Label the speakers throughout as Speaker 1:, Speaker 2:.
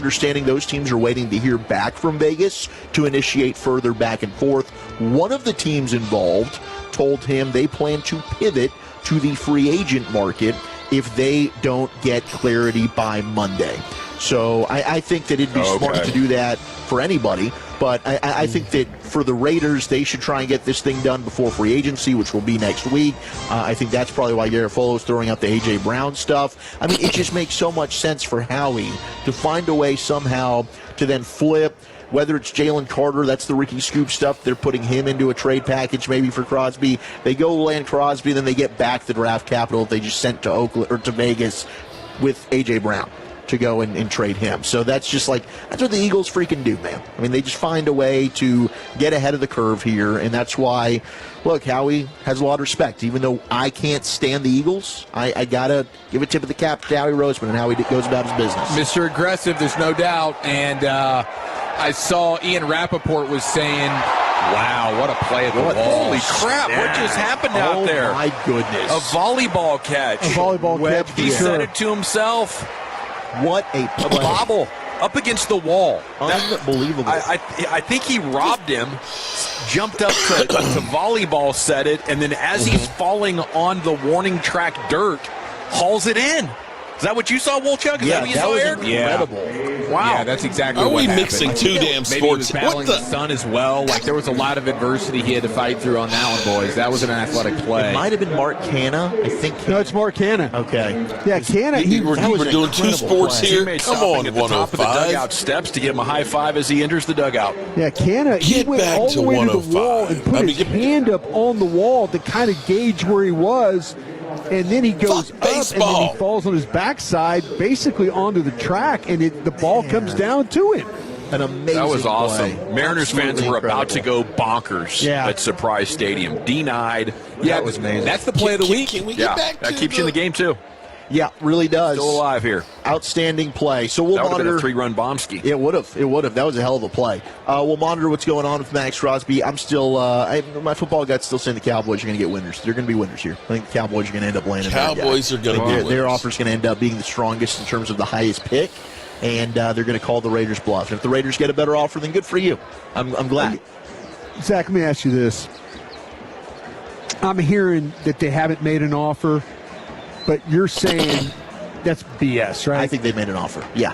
Speaker 1: understanding those teams are waiting to hear back from Vegas to initiate further back and forth. One of the teams involved told him they plan to pivot to the free agent market if they don't get clarity by Monday. So I think that it'd be smart to do that for anybody. But I think that for the Raiders, they should try and get this thing done before free agency, which will be next week. I think that's probably why Garofalo's throwing out the A.J. Brown stuff. I mean, it just makes so much sense for Howie to find a way somehow to then flip, whether it's Jalen Carter, that's the Ricky Scoop stuff. They're putting him into a trade package maybe for Crosby. They go land Crosby, then they get back the draft capital that they just sent to Oakland or to Vegas with A.J. Brown to go and trade him. So that's just that's what the Eagles freaking do, man. I mean, they just find a way to get ahead of the curve here, and that's why, look, Howie has a lot of respect. Even though I can't stand the Eagles, I got to give a tip of the cap to Howie Roseman and how he goes about his business.
Speaker 2: Mr. Aggressive, there's no doubt, and I saw Ian Rappaport was saying, wow, what a play at the wall.
Speaker 3: Holy crap, what just happened out there?
Speaker 1: Oh, my goodness.
Speaker 3: A volleyball catch.
Speaker 4: A volleyball catch.
Speaker 3: He said it to himself.
Speaker 1: What a play.
Speaker 3: Bobble up against the wall.
Speaker 1: Unbelievable.
Speaker 3: I think he robbed him, jumped up to volleyball set it, and then as he's falling on the warning track dirt, hauls it in. Is that what you saw, Wolchuk? Is that what you saw, Aaron?
Speaker 1: Incredible.
Speaker 2: Wow. Yeah, that's exactly what happened.
Speaker 5: Are we mixing two damn sports?
Speaker 2: Maybe he was battling the sun as well. There was a lot of adversity he had to fight through on that one, boys. That was an athletic play.
Speaker 1: It might have been Mark Canna, I think.
Speaker 4: No, it's Mark Canna.
Speaker 1: Okay.
Speaker 4: Yeah, Canna.
Speaker 5: We're doing two sports here. Come on,
Speaker 3: at the top of the dugout steps to give him a high five as he enters the dugout.
Speaker 4: Yeah, Canna. He went all the way to the wall and put his hand up on the wall to kind of gauge where he was. And then he goes up, and then he falls on his backside, basically onto the track, and the ball comes down to him.
Speaker 1: An amazing
Speaker 3: That was awesome.
Speaker 1: play.
Speaker 3: Mariners fans were about to go bonkers
Speaker 4: Yeah.
Speaker 3: at Surprise Stadium. Denied.
Speaker 2: Yeah,
Speaker 3: that was amazing.
Speaker 2: That's the play of the week.
Speaker 5: Can we get back to
Speaker 3: that keeps you in the game, too.
Speaker 1: Yeah, really does.
Speaker 3: Still alive here.
Speaker 1: Outstanding play. So we'll
Speaker 3: That would have been
Speaker 1: monitor.
Speaker 3: a three-run bomb ski.
Speaker 1: It would have. It would have. That was a hell of a play. We'll monitor what's going on with Maxx Crosby. I'm still, my football gut's still saying the Cowboys are going to get winners. They're going to be winners here. I think the Cowboys are going to end up landing.
Speaker 5: Cowboys are going to be winners.
Speaker 1: Their offer's going to end up being the strongest in terms of the highest pick, and they're going to call the Raiders bluff. And if the Raiders get a better offer, then good for you. I'm glad.
Speaker 4: Zach, let me ask you this. I'm hearing that they haven't made an offer, but you're saying that's BS, right?
Speaker 1: I think they've made an offer. Yeah.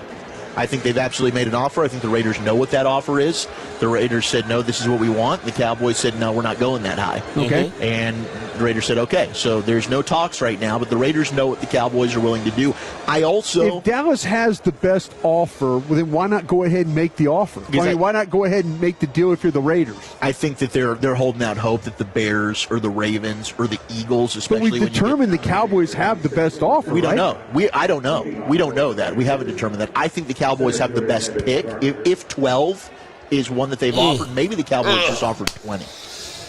Speaker 1: I think they've absolutely made an offer. I think the Raiders know what that offer is. The Raiders said, no, this is what we want. The Cowboys said, no, we're not going that high.
Speaker 4: Okay.
Speaker 1: And the Raiders said, okay. So there's no talks right now, but the Raiders know what the Cowboys are willing to do.
Speaker 4: If Dallas has the best offer, well, then why not go ahead and make the offer? Why not go ahead and make the deal if you're the Raiders?
Speaker 1: I think that they're holding out hope that the Bears or the Ravens or the Eagles, especially
Speaker 4: but we've determined the Cowboys have the best offer,
Speaker 1: We don't
Speaker 4: right?
Speaker 1: know. I don't know. We don't know that. We haven't determined that. I think the Cowboys have the best pick. If 12 is one that they've offered, maybe the Cowboys just offered 20.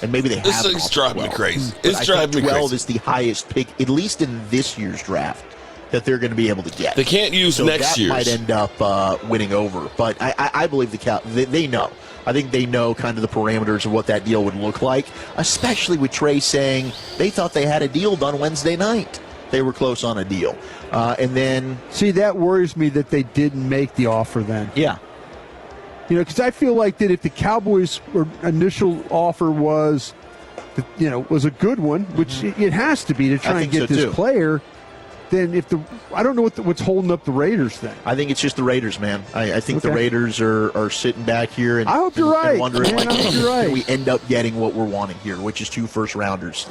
Speaker 1: And maybe they have.
Speaker 5: This thing's driving me crazy. It's driving me crazy.
Speaker 1: 12 is the highest pick, at least in this year's draft, that they're going to be able to get.
Speaker 5: They can't use next year's.
Speaker 1: That might end up winning over. But I believe they know. I think they know kind of the parameters of what that deal would look like, especially with Trey saying they thought they had a deal done Wednesday night. They were close on a deal. And then...
Speaker 4: See, that worries me that they didn't make the offer then.
Speaker 1: Yeah.
Speaker 4: Because I feel like that if the Cowboys' initial offer was a good one, which it has to be to try and get this player, then I don't know what's holding up the Raiders then.
Speaker 1: I think it's just the Raiders, man. I think the Raiders are sitting back here and
Speaker 4: I hope you're right.
Speaker 1: Wondering,
Speaker 4: I hope you're right.
Speaker 1: We end up getting what we're wanting here, which is 2 first-rounders.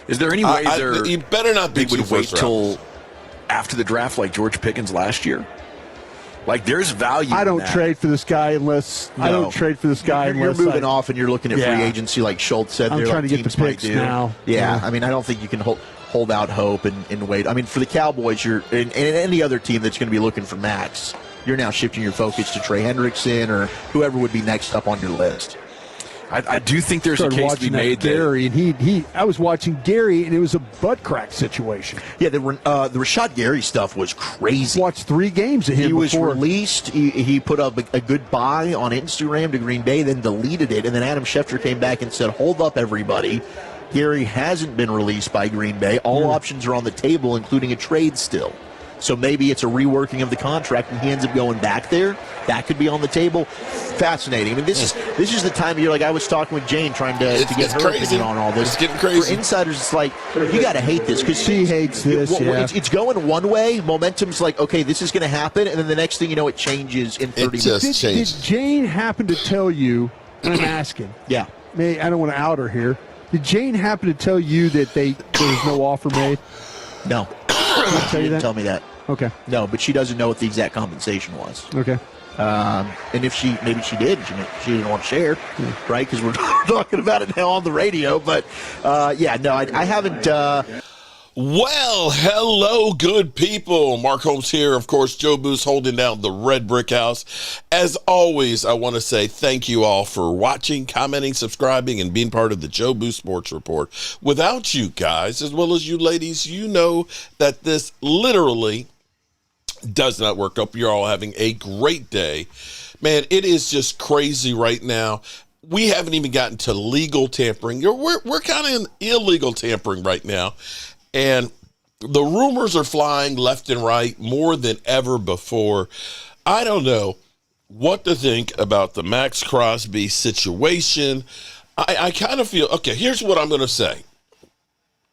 Speaker 3: Is there any way
Speaker 5: you better not be
Speaker 3: they would wait till after the draft like George Pickens last year? There's value.
Speaker 4: I don't
Speaker 3: in that.
Speaker 4: trade for this guy unless
Speaker 1: You're moving off and you're looking at free agency like Schultz said.
Speaker 4: I'm trying to get the picks now.
Speaker 1: Yeah, I mean, I don't think you can hold out hope and wait. I mean, for the Cowboys, and any other team that's going to be looking for Maxx, you're now shifting your focus to Trey Hendrickson or whoever would be next up on your list.
Speaker 3: I do think there's a case to be made there.
Speaker 4: And I was watching Gary, and it was a butt crack situation.
Speaker 1: Yeah, the Rashad Gary stuff was crazy.
Speaker 4: Watched 3 games of him.
Speaker 1: He was
Speaker 4: before.
Speaker 1: released. He put up a goodbye on Instagram to Green Bay, then deleted it, and then Adam Schefter came back and said, "Hold up, everybody. Gary hasn't been released by Green Bay. All options are on the table, including a trade still." So maybe it's a reworking of the contract, and he ends up going back there. That could be on the table. Fascinating. I mean, this is the time of year. Like I was talking with Jane, trying to get her opinion on all this.
Speaker 5: It's getting crazy.
Speaker 1: For insiders, it's like you got to hate this because
Speaker 4: she hates this.
Speaker 1: It's going one way. Momentum's like, okay, this is going to happen, and then the next thing you know, it changes in 30 minutes.
Speaker 4: Did Jane happen to tell you? And I'm asking.
Speaker 1: Yeah.
Speaker 4: I don't want to out her here. Did Jane happen to tell you that there was no offer made?
Speaker 1: No. She didn't tell me that.
Speaker 4: Okay.
Speaker 1: No, but she doesn't know what the exact compensation was.
Speaker 4: Okay.
Speaker 1: And if maybe she did, she didn't want to share, right? Because we're talking about it now on the radio. But I haven't.
Speaker 5: Well, hello, good people. Mark Holmes here. Of course, Joe Booth holding down the Red Brick House. As always, I want to say thank you all for watching, commenting, subscribing, and being part of the Joe Booth Sports Report. Without you guys, as well as you ladies, you know that this literally does not work. Hope you're all having a great day. Man, it is just crazy right now. We haven't even gotten to legal tampering. We're kind of in illegal tampering right now. And the rumors are flying left and right more than ever before. I don't know what to think about the Maxx Crosby situation. I kind of feel, okay, here's what I'm going to say.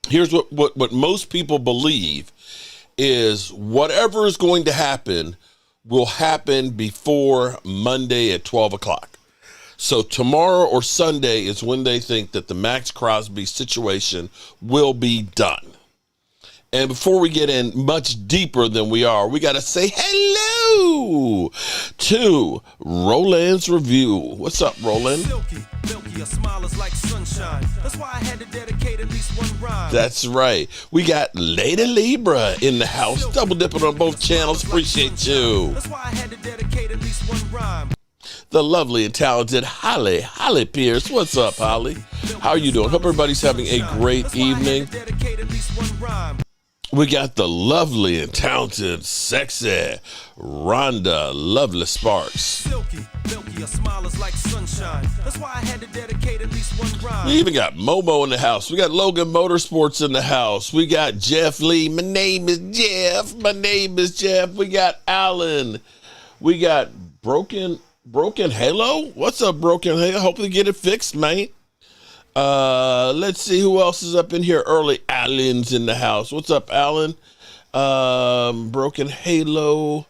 Speaker 5: Here's what most people believe is whatever is going to happen will happen before Monday at 12 o'clock. So tomorrow or Sunday is when they think that the Maxx Crosby situation will be done. And before we get in much deeper than we are, we got to say hello to Roland's Review. What's up, Roland?
Speaker 6: Silky, your smile is like sunshine. That's why I had to dedicate at least one rhyme.
Speaker 5: That's right. We got Lady Libra in the house, double dipping on both channels. Appreciate you.
Speaker 6: That's why I had to dedicate at least one rhyme.
Speaker 5: The lovely and talented Holly Pierce. What's up, Holly? How are you doing? Hope everybody's having a great evening. We got the lovely and talented, sexy Rhonda Lovely Sparks.
Speaker 6: Silky, your smile is like sunshine. That's why I had to dedicate at least one rhyme.
Speaker 5: We even got Momo in the house. We got Logan Motorsports in the house. We got Jeff Lee. My name is Jeff. We got Alan. We got Broken Halo. What's up, Broken Halo? Hopefully get it fixed, man. Let's see who else is up in here early. Alan's in the house. What's up, Alan? Broken Halo,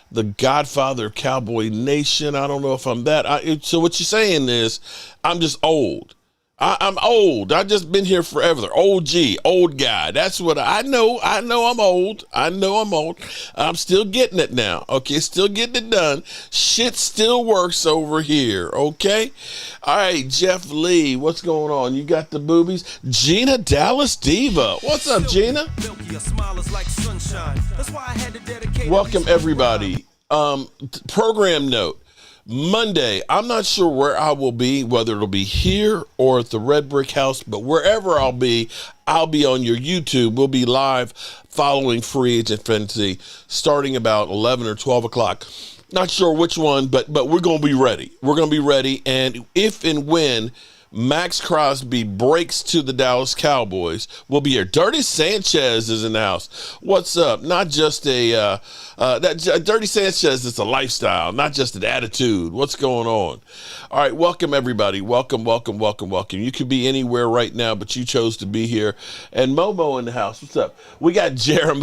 Speaker 5: the Godfather of Cowboy Nation. I don't know if I'm that. So what you're saying is I'm just old. I'm old. I've just been here forever. Old guy. That's what I know. I know I'm old. I'm still getting it now. Okay, still getting it done. Shit still works over here. Okay? All right, Jeff Lee, what's going on? You got the boobies? Gina Dallas Diva. What's up, Gina? Welcome, everybody. Program note. Monday, I'm not sure where I will be, whether it'll be here or at the Red Brick House, but wherever I'll be on your YouTube. We'll be live following Free Agent Fantasy starting about 11 or 12 o'clock. Not sure which one, but we're going to be ready. We're going to be ready, and if and when Maxx Crosby breaks to the Dallas Cowboys, we'll be here. Dirty Sanchez is in the house. What's up? Not just Dirty Sanchez is a lifestyle, not just an attitude. What's going on? All right, welcome everybody. Welcome. You could be anywhere right now, but you chose to be here. And Momo in the house. What's up? We got Jared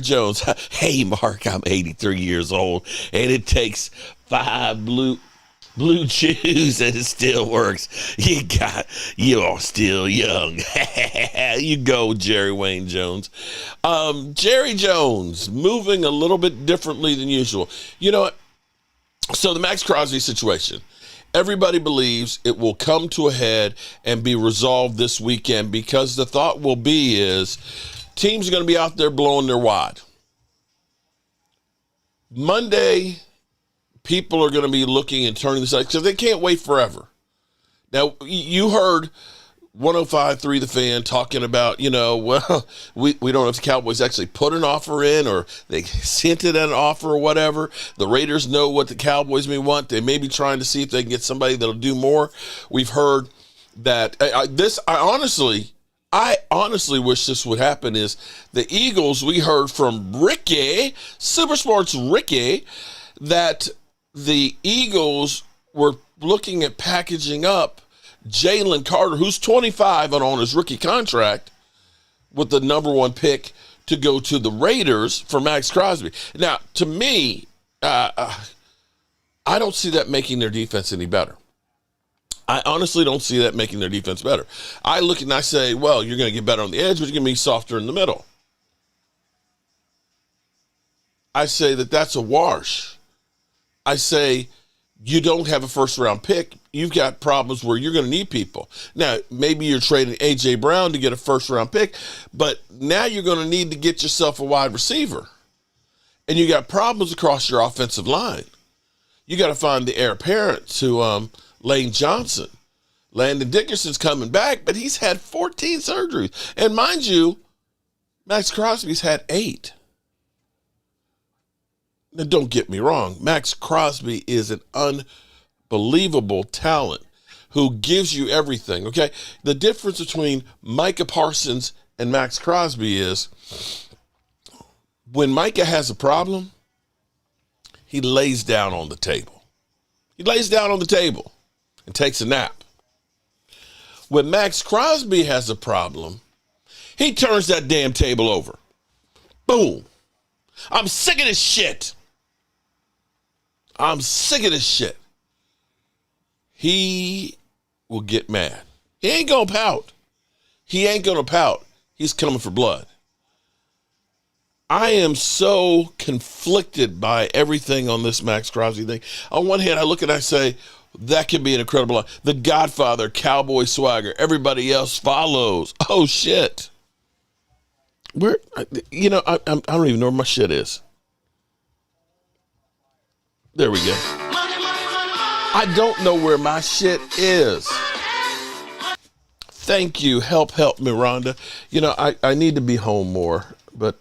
Speaker 5: Jones. Hey, Mark, I'm 83 years old, and it takes 5 blue chews and it still works. You're still young. You go, Jerry Wayne Jones. Jerry Jones, moving a little bit differently than usual. You know what? So the Maxx Crosby situation, everybody believes it will come to a head and be resolved this weekend because the thought will be is teams are going to be out there blowing their wad. Monday, people are going to be looking and turning this out because they can't wait forever. Now, you heard 105.3 The Fan talking about, we don't know if the Cowboys actually put an offer in or they hinted at an offer or whatever. The Raiders know what the Cowboys may want. They may be trying to see if they can get somebody that'll do more. We've heard that I I honestly wish this would happen is the Eagles, we heard from Ricky, Super Sports Ricky, that the Eagles were looking at packaging up Jalen Carter, who's 25 and on his rookie contract, with the number 1 pick to go to the Raiders for Maxx Crosby. Now, to me, I don't see that making their defense any better. I honestly don't see that making their defense better. I look and I say, well, you're going to get better on the edge, but you're going to be softer in the middle. I say that that's a wash. I say you don't have a first-round pick. You've got problems where you're going to need people. Now, maybe you're trading A.J. Brown to get a first-round pick, but now you're going to need to get yourself a wide receiver. And you got problems across your offensive line. You got to find the heir apparent to Lane Johnson. Landon Dickerson's coming back, but he's had 14 surgeries. And mind you, Maxx Crosby's had 8. Now, don't get me wrong. Maxx Crosby is an unbelievable talent who gives you everything, okay? The difference between Micah Parsons and Maxx Crosby is when Micah has a problem, he lays down on the table. He lays down on the table and takes a nap. When Maxx Crosby has a problem, he turns that damn table over. Boom. I'm sick of this shit. I'm sick of this shit. He will get mad. He ain't going to pout. He ain't going to pout. He's coming for blood. I am so conflicted by everything on this Maxx Crosby thing. On one hand, I look and I say, that could be an incredible line. The Godfather, Cowboy swagger. Everybody else follows. Oh, shit. I don't even know where my shit is. There we go. I don't know where my shit is. Thank you. Help me, Rhonda. I need to be home more. But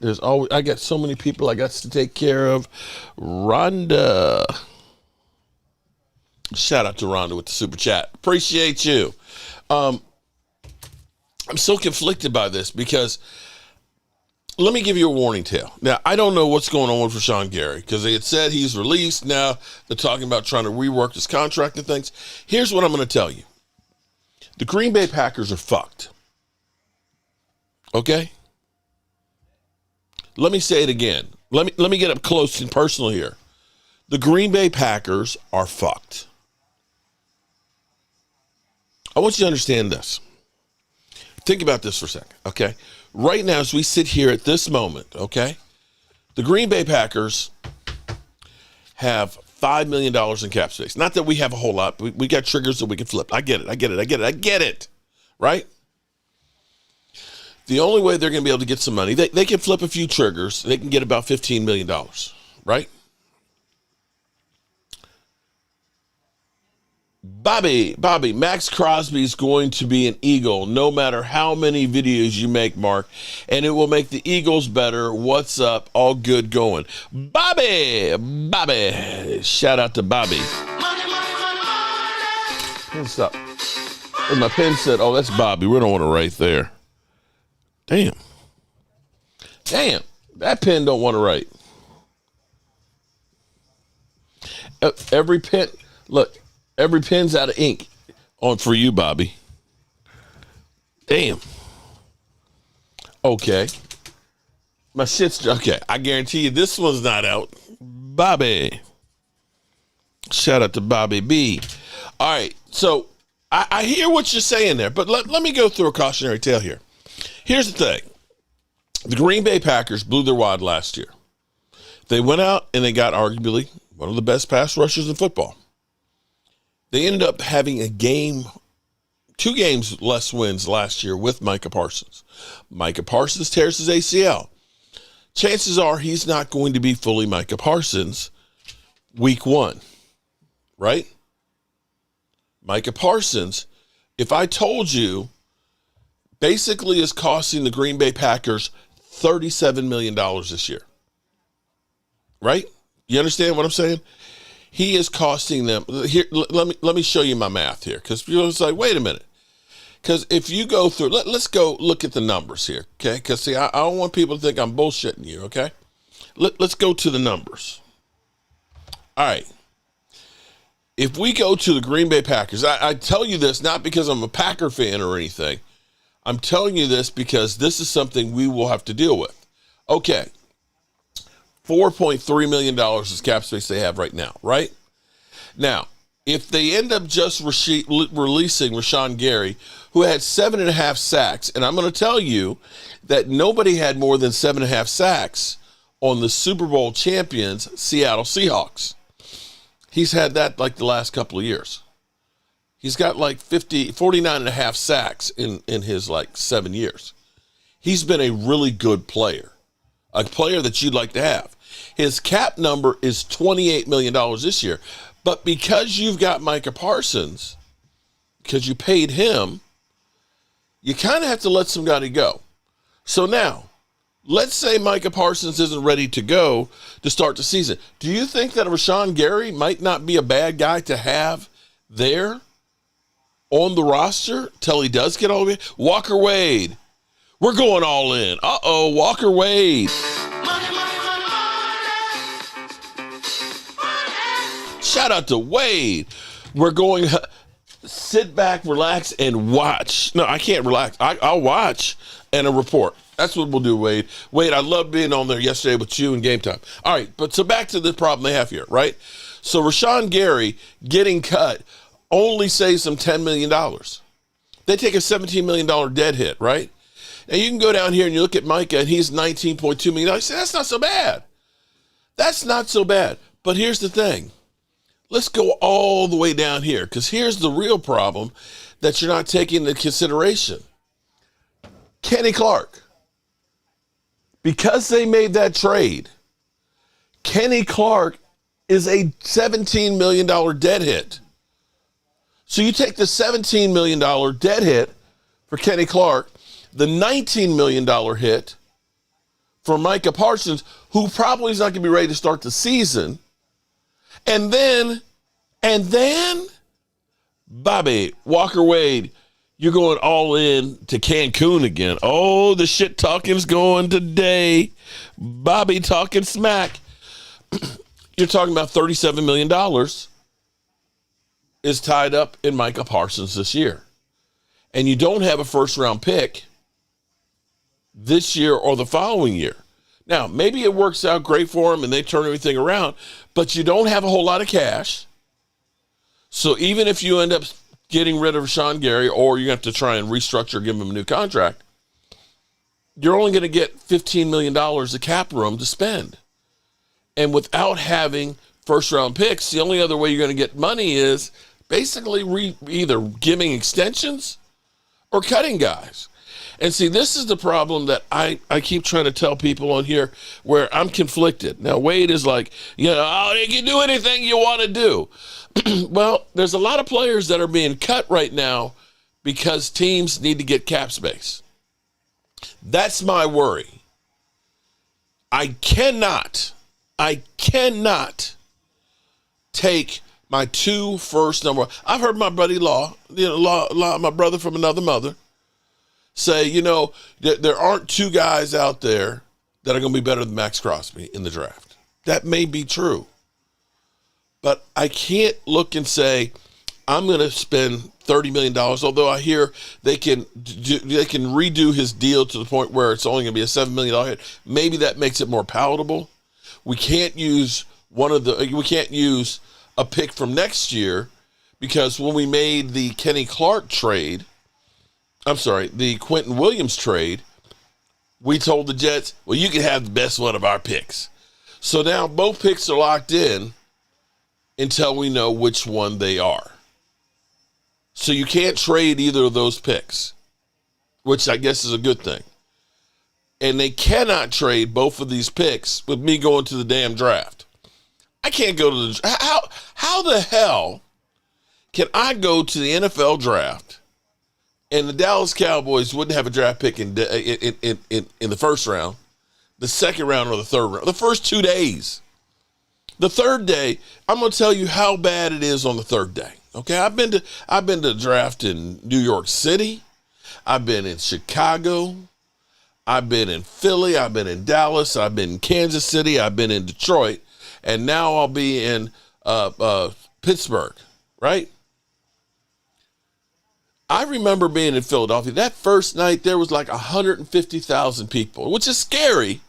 Speaker 5: I got so many people I got to take care of. Rhonda. Shout out to Rhonda with the super chat. Appreciate you. I'm so conflicted by this because let me give you a warning tale. Now, I don't know what's going on with Rashawn Gary because they had said he's released. Now they're talking about trying to rework his contract and things. Here's what I'm going to tell you. The Green Bay Packers are fucked. Okay? Let me say it again. Let me get up close and personal here. The Green Bay Packers are fucked. I want you to understand this. Think about this for a second, okay? Right now, as we sit here at this moment, okay, the Green Bay Packers have $5 million in cap space. Not that we have a whole lot. We got triggers that we can flip. I get it, right? The only way they're going to be able to get some money, they can flip a few triggers. They can get about $15 million, right? Bobby, Maxx Crosby is going to be an Eagle no matter how many videos you make, Mark, and it will make the Eagles better. What's up? All good going. Bobby, shout out to Bobby. What's up? And my pen said, oh, that's Bobby. We don't want to write there. Damn, that pen don't want to write. Every pen, look, every pen's out of ink on for you, Bobby. Damn. Okay. My shit's, okay, I guarantee you this one's not out. Bobby. Shout out to Bobby B. All right, so I hear what you're saying there, but let me go through a cautionary tale here. Here's the thing. The Green Bay Packers blew their wad last year. They went out and they got arguably one of the best pass rushers in football. They ended up having 2 games less wins last year with Micah Parsons. Micah Parsons tears his ACL. Chances are he's not going to be fully Micah Parsons week 1, right? Micah Parsons, if I told you, basically is costing the Green Bay Packers $37 million this year. Right? You understand what I'm saying? He is costing them. Here, let me show you my math here, because you're like, wait a minute. Because if you go through, let's go look at the numbers here, okay? Because, see, I don't want people to think I'm bullshitting you, okay? Let's go to the numbers. All right. If we go to the Green Bay Packers, I tell you this not because I'm a Packer fan or anything. I'm telling you this because this is something we will have to deal with. Okay. $4.3 million is cap space they have right now, right? Now, if they end up just releasing Rashawn Gary, who had 7.5 sacks, and I'm going to tell you that nobody had more than 7.5 sacks on the Super Bowl champions, Seattle Seahawks. He's had that like the last couple of years. He's got like 49.5 sacks in his like 7 years. He's been a really good player, a player that you'd like to have. His cap number is $28 million this year. But because you've got Micah Parsons, because you paid him, you kind of have to let somebody go. So now, let's say Micah Parsons isn't ready to go to start the season. Do you think that Rashawn Gary might not be a bad guy to have there on the roster till he does get all the way? Walker Wade. We're going all in. Uh-oh, Walker Wade. Shout out to Wade. We're going sit back, relax, and watch. No, I can't relax. I'll watch and a report. That's what we'll do, Wade. Wade, I loved being on there yesterday with you in Game Time. All right, but so back to the problem they have here, right? So Rashawn Gary getting cut only saves them $10 million. They take a $17 million dead hit, right? And you can go down here and you look at Micah, and he's $19.2 million. I say, that's not so bad. That's not so bad. But here's the thing. Let's go all the way down here, because here's the real problem that you're not taking into consideration. Kenny Clark. Because they made that trade, Kenny Clark is a $17 million dead hit. So you take the $17 million dead hit for Kenny Clark, the $19 million hit for Micah Parsons, who probably is not going to be ready to start the season. And then, Bobby, Walker Wade, you're going all in to Cancun again. Oh, the shit talking's going today. Bobby talking smack. You're talking about $37 million is tied up in Micah Parsons this year. And you don't have a first-round pick this year or the following year. Now, maybe it works out great for them and they turn everything around, but you don't have a whole lot of cash. So even if you end up getting rid of Rashawn Gary, or you have to try and restructure, give him a new contract, you're only going to get $15 million of cap room to spend. And without having first-round picks, the only other way you're going to get money is basically either giving extensions or cutting guys. And see, this is the problem that I keep trying to tell people on here where I'm conflicted. Now, Wade is like, you can do anything you want to do. Well, there's a lot of players that are being cut right now because teams need to get cap space. That's my worry. I cannot take my 2 first number. I've heard my buddy Law, my brother from another mother, say, there aren't 2 guys out there that are going to be better than Maxx Crosby in the draft. That may be true. But I can't look and say, I'm going to spend $30 million, although I hear they can redo his deal to the point where it's only going to be a $7 million hit. Maybe that makes it more palatable. We can't use a pick from next year, because when we made the Kenny Clark trade, the Quentin Williams trade, we told the Jets, well, you can have the best one of our picks. So now both picks are locked in until we know which one they are. So you can't trade either of those picks, which I guess is a good thing. And they cannot trade both of these picks with me going to the damn draft. I can't go to the how the hell can I go to the NFL draft and the Dallas Cowboys wouldn't have a draft pick in the first round, the second round, or the third round? The first 2 days. The third day, I'm going to tell you how bad it is on the third day. Okay, I've been to draft in New York City. I've been in Chicago. I've been in Philly. I've been in Dallas. I've been in Kansas City. I've been in Detroit. And now I'll be in Pittsburgh, right? I remember being in Philadelphia. That first night, there was like 150,000 people, which is scary,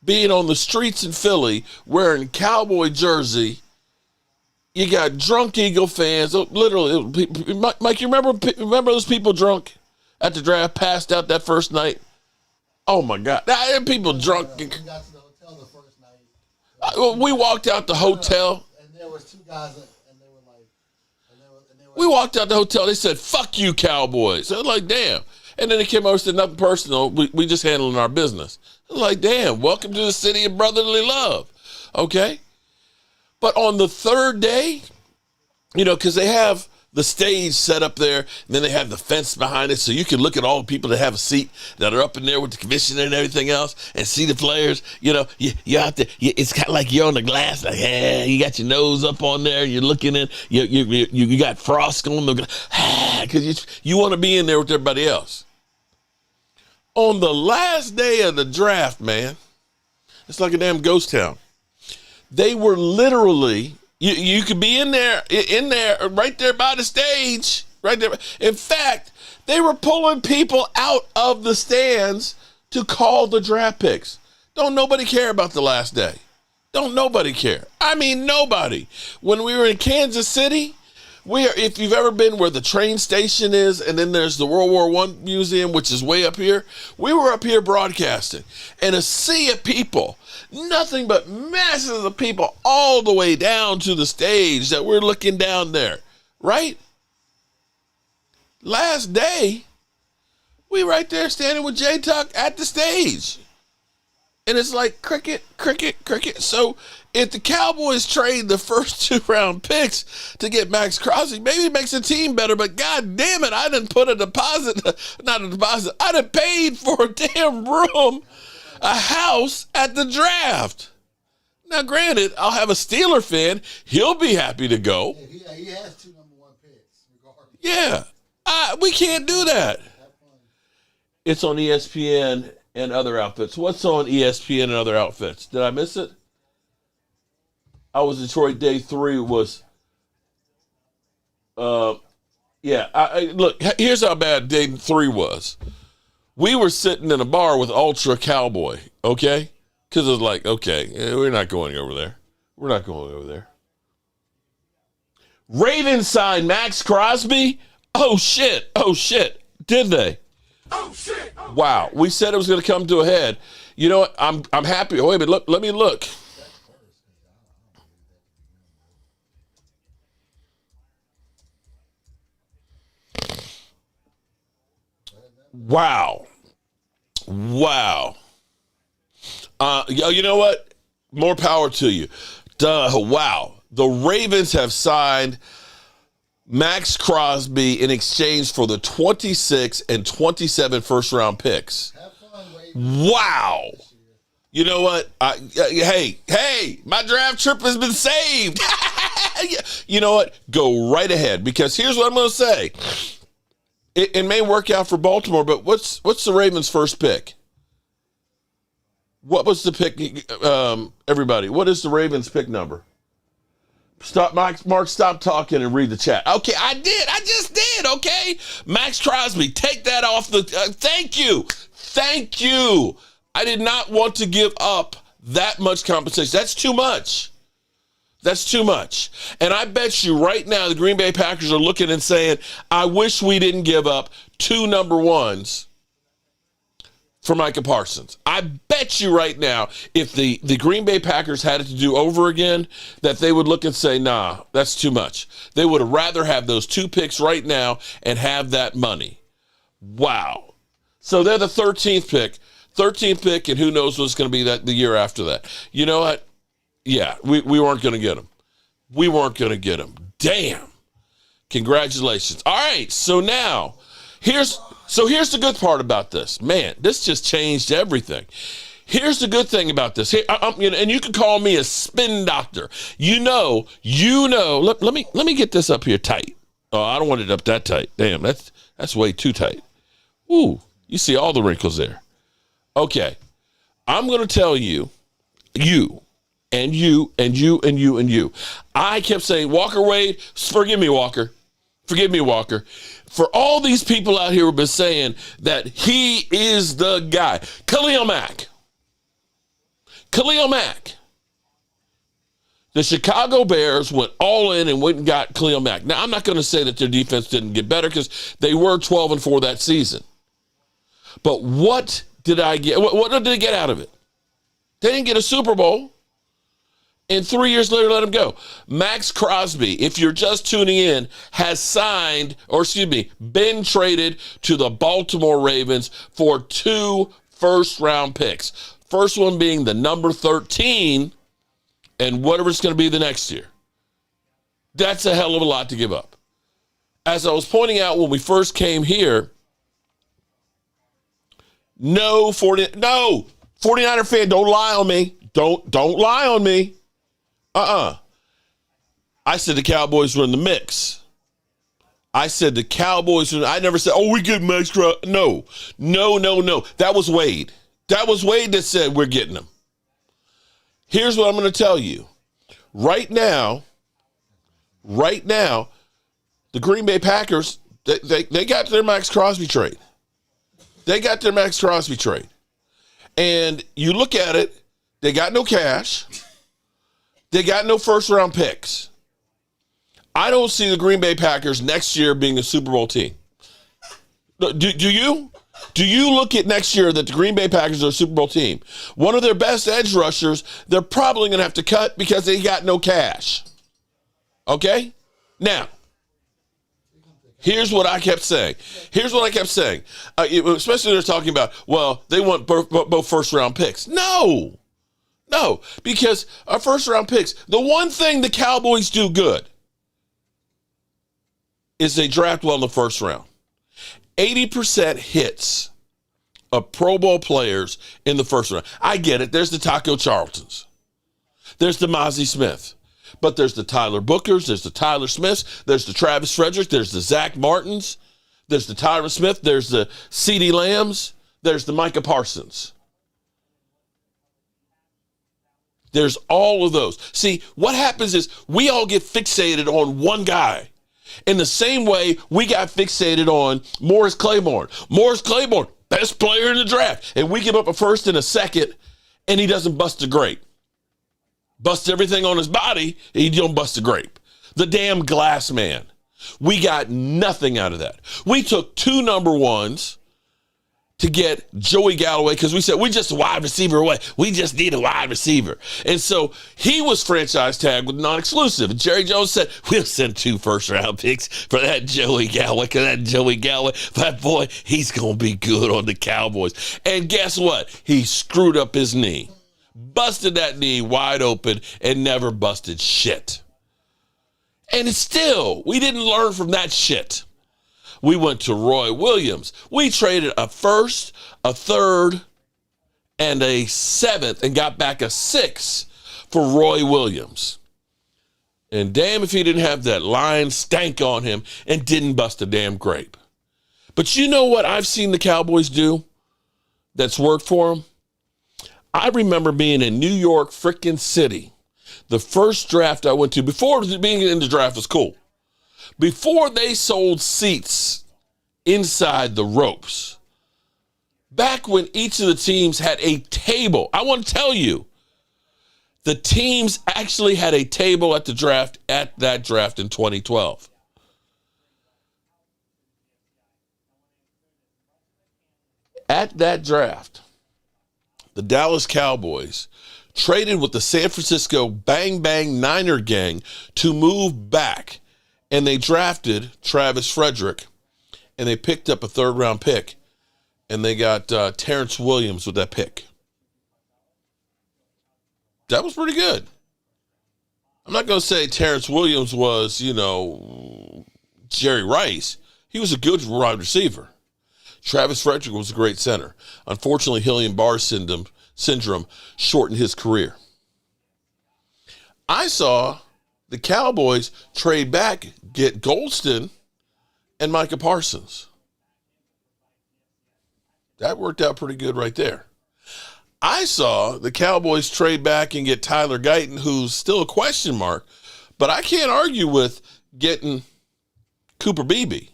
Speaker 5: being on the streets in Philly wearing Cowboy jersey. You got drunk Eagle fans. Literally, Mike, you remember those people drunk at the draft, passed out that first night? Oh, my God. People drunk.
Speaker 7: We got to the hotel the first night.
Speaker 5: We walked out the hotel.
Speaker 7: And there was two guys, and they were like,
Speaker 5: we walked out the hotel. They said, "Fuck you, Cowboys." I was like, damn. And then they came over and said, nothing personal. We just handling our business. I was like, damn, welcome to the city of brotherly love. Okay? But on the third day, because they have the stage set up there, and then they have the fence behind it, so you can look at all the people that have a seat that are up in there with the commissioner and everything else, and see the players. You're out there. It's kind of like you're on the glass, like, you got your nose up on there, you're looking in. You got frost on the because you want to be in there with everybody else. On the last day of the draft, man, it's like a damn ghost town. They were literally. You could be in there, right there by the stage, right there. In fact, they were pulling people out of the stands to call the draft picks. Don't nobody care about the last day. Don't nobody care. I mean, nobody. When we were in Kansas City, if you've ever been where the train station is, and then there's the World War I Museum, which is way up here, we were up here broadcasting, and a sea of people. Nothing but masses of people all the way down to the stage that we're looking down there, right? Last day, we right there standing with J-Tuck at the stage. And it's like cricket, cricket, cricket. So if the Cowboys trade the first 2-round picks to get Maxx Crosby, maybe it makes the team better, but God damn it, I didn't put a deposit, not a deposit, I done paid for a damn room, a house at the draft. Now, granted, I'll have a Steeler fan. He'll be happy to go.
Speaker 7: Yeah, he has 2 number 1 picks, regardless.
Speaker 5: Yeah, we can't do that. It's on ESPN and other outfits. What's on ESPN and other outfits? Did I miss it? I was Detroit day 3 was, look, here's how bad day 3 was. We were sitting in a bar with Ultra Cowboy, okay? Because it was like, okay, we're not going over there. We're not going over there. Ravens signed Maxx Crosby? Oh, shit. Did they?
Speaker 6: Oh, shit. Oh,
Speaker 5: wow. We said it was going to come to a head. You know what? I'm happy. Wait a minute. Let me look. Wow. You know what? More power to you. Wow. The Ravens have signed Maxx Crosby in exchange for the 26 and 27 first-round picks.
Speaker 7: Have fun, Ravens.
Speaker 5: Wow. You know what? Hey, my draft trip has been saved. You know what? Go right ahead, because here's what I'm going to say. It may work out for Baltimore, but what's the Ravens' first pick? What was the pick? Everybody, what is the Ravens' pick number? Stop, Mark, stop talking and read the chat. Okay, I just did, okay? Maxx Crosby, take that off the... thank you. I did not want to give up that much compensation. That's too much. And I bet you right now the Green Bay Packers are looking and saying, I wish we didn't give up 2 number 1s for Micah Parsons. I bet you right now, if the Green Bay Packers had it to do over again, that they would look and say, nah, that's too much. They would rather have those 2 picks right now and have that money. Wow. So they're the 13th pick. 13th pick, and who knows what's going to be the year after that. You know what? Yeah, we weren't going to get him. Damn. Congratulations. All right, so now, here's the good part about this. Man, this just changed everything. Here's the good thing about this. Here, and you can call me a spin doctor. You know. Let me get this up here tight. Oh, I don't want it up that tight. Damn, that's way too tight. Ooh, you see all the wrinkles there. Okay, I'm going to tell you, you. I kept saying, Walker Wade, forgive me, Walker. Forgive me, Walker. For all these people out here who have been saying that he is the guy. Khalil Mack. The Chicago Bears went all in and went and got Khalil Mack. Now, I'm not going to say that their defense didn't get better because they were 12-4 that season. But what did I get? What did they get out of it? They didn't get a Super Bowl. And 3 years later, let him go. Maxx Crosby, if you're just tuning in, has been traded to the Baltimore Ravens for 2 first-round picks. First one being the number 13, and whatever it's going to be the next year. That's a hell of a lot to give up. As I was pointing out when we first came here, no 49er fan, don't lie on me. Don't lie on me. I said the Cowboys were in the mix. I said the Cowboys were, I never said, we get Maxx Crosby. No. That was Wade. That was Wade that said we're getting them. Here's what I'm going to tell you. Right now, the Green Bay Packers, they got their Maxx Crosby trade. And you look at it, they got no cash. They got no first-round picks. I don't see the Green Bay Packers next year being a Super Bowl team. Do you? Do you look at next year that the Green Bay Packers are a Super Bowl team? One of their best edge rushers, they're probably going to have to cut because they got no cash. Okay? Now, here's what I kept saying. Especially they're talking about, they want both first-round picks. No, because our first-round picks, the one thing the Cowboys do good is they draft well in the first round. 80% hits of Pro Bowl players in the first round. I get it. There's the Taco Charltons. There's the Mozzie Smith. But there's the Tyler Bookers. There's the Tyler Smiths. There's the Travis Frederick. There's the Zach Martins. There's the Tyron Smith. There's the CeeDee Lambs. There's the Micah Parsons. There's all of those. See, what happens is we all get fixated on one guy. In the same way, we got fixated on Morris Claiborne. Morris Claiborne, best player in the draft. And we give up a first and a second, and he doesn't bust a grape. Busts everything on his body, and he don't bust a grape. The damn glass man. We got nothing out of that. We took 2 number ones to get Joey Galloway because we said, we just a wide receiver away. We just need a wide receiver. And so he was franchise tagged with non-exclusive. And Jerry Jones said, we'll send 2 first-round picks for that Joey Galloway because that Joey Galloway, that boy, he's going to be good on the Cowboys. And guess what? He screwed up his knee. Busted that knee wide open and never busted shit. And it's still, we didn't learn from that shit. We went to Roy Williams. We traded a first, a third, and a 7th and got back a 6 for Roy Williams. And damn if he didn't have that lion stank on him and didn't bust a damn grape. But you know what I've seen the Cowboys do that's worked for them? I remember being in New York frickin' City. The first draft I went to, before being in the draft was cool. Before they sold seats inside the ropes, back when each of the teams had a table, I want to tell you, the teams actually had a table at that draft in 2012. At that draft, the Dallas Cowboys traded with the San Francisco Bang Bang Niner gang to move back. And they drafted Travis Frederick, and they picked up a 3rd-round pick, and they got Terrence Williams with that pick. That was pretty good. I'm not going to say Terrence Williams was, Jerry Rice. He was a good wide receiver. Travis Frederick was a great center. Unfortunately, Guillain-Barré syndrome shortened his career. I saw the Cowboys trade back, get Golston and Micah Parsons. That worked out pretty good right there. I saw the Cowboys trade back and get Tyler Guyton, who's still a question mark, but I can't argue with getting Cooper Beebe.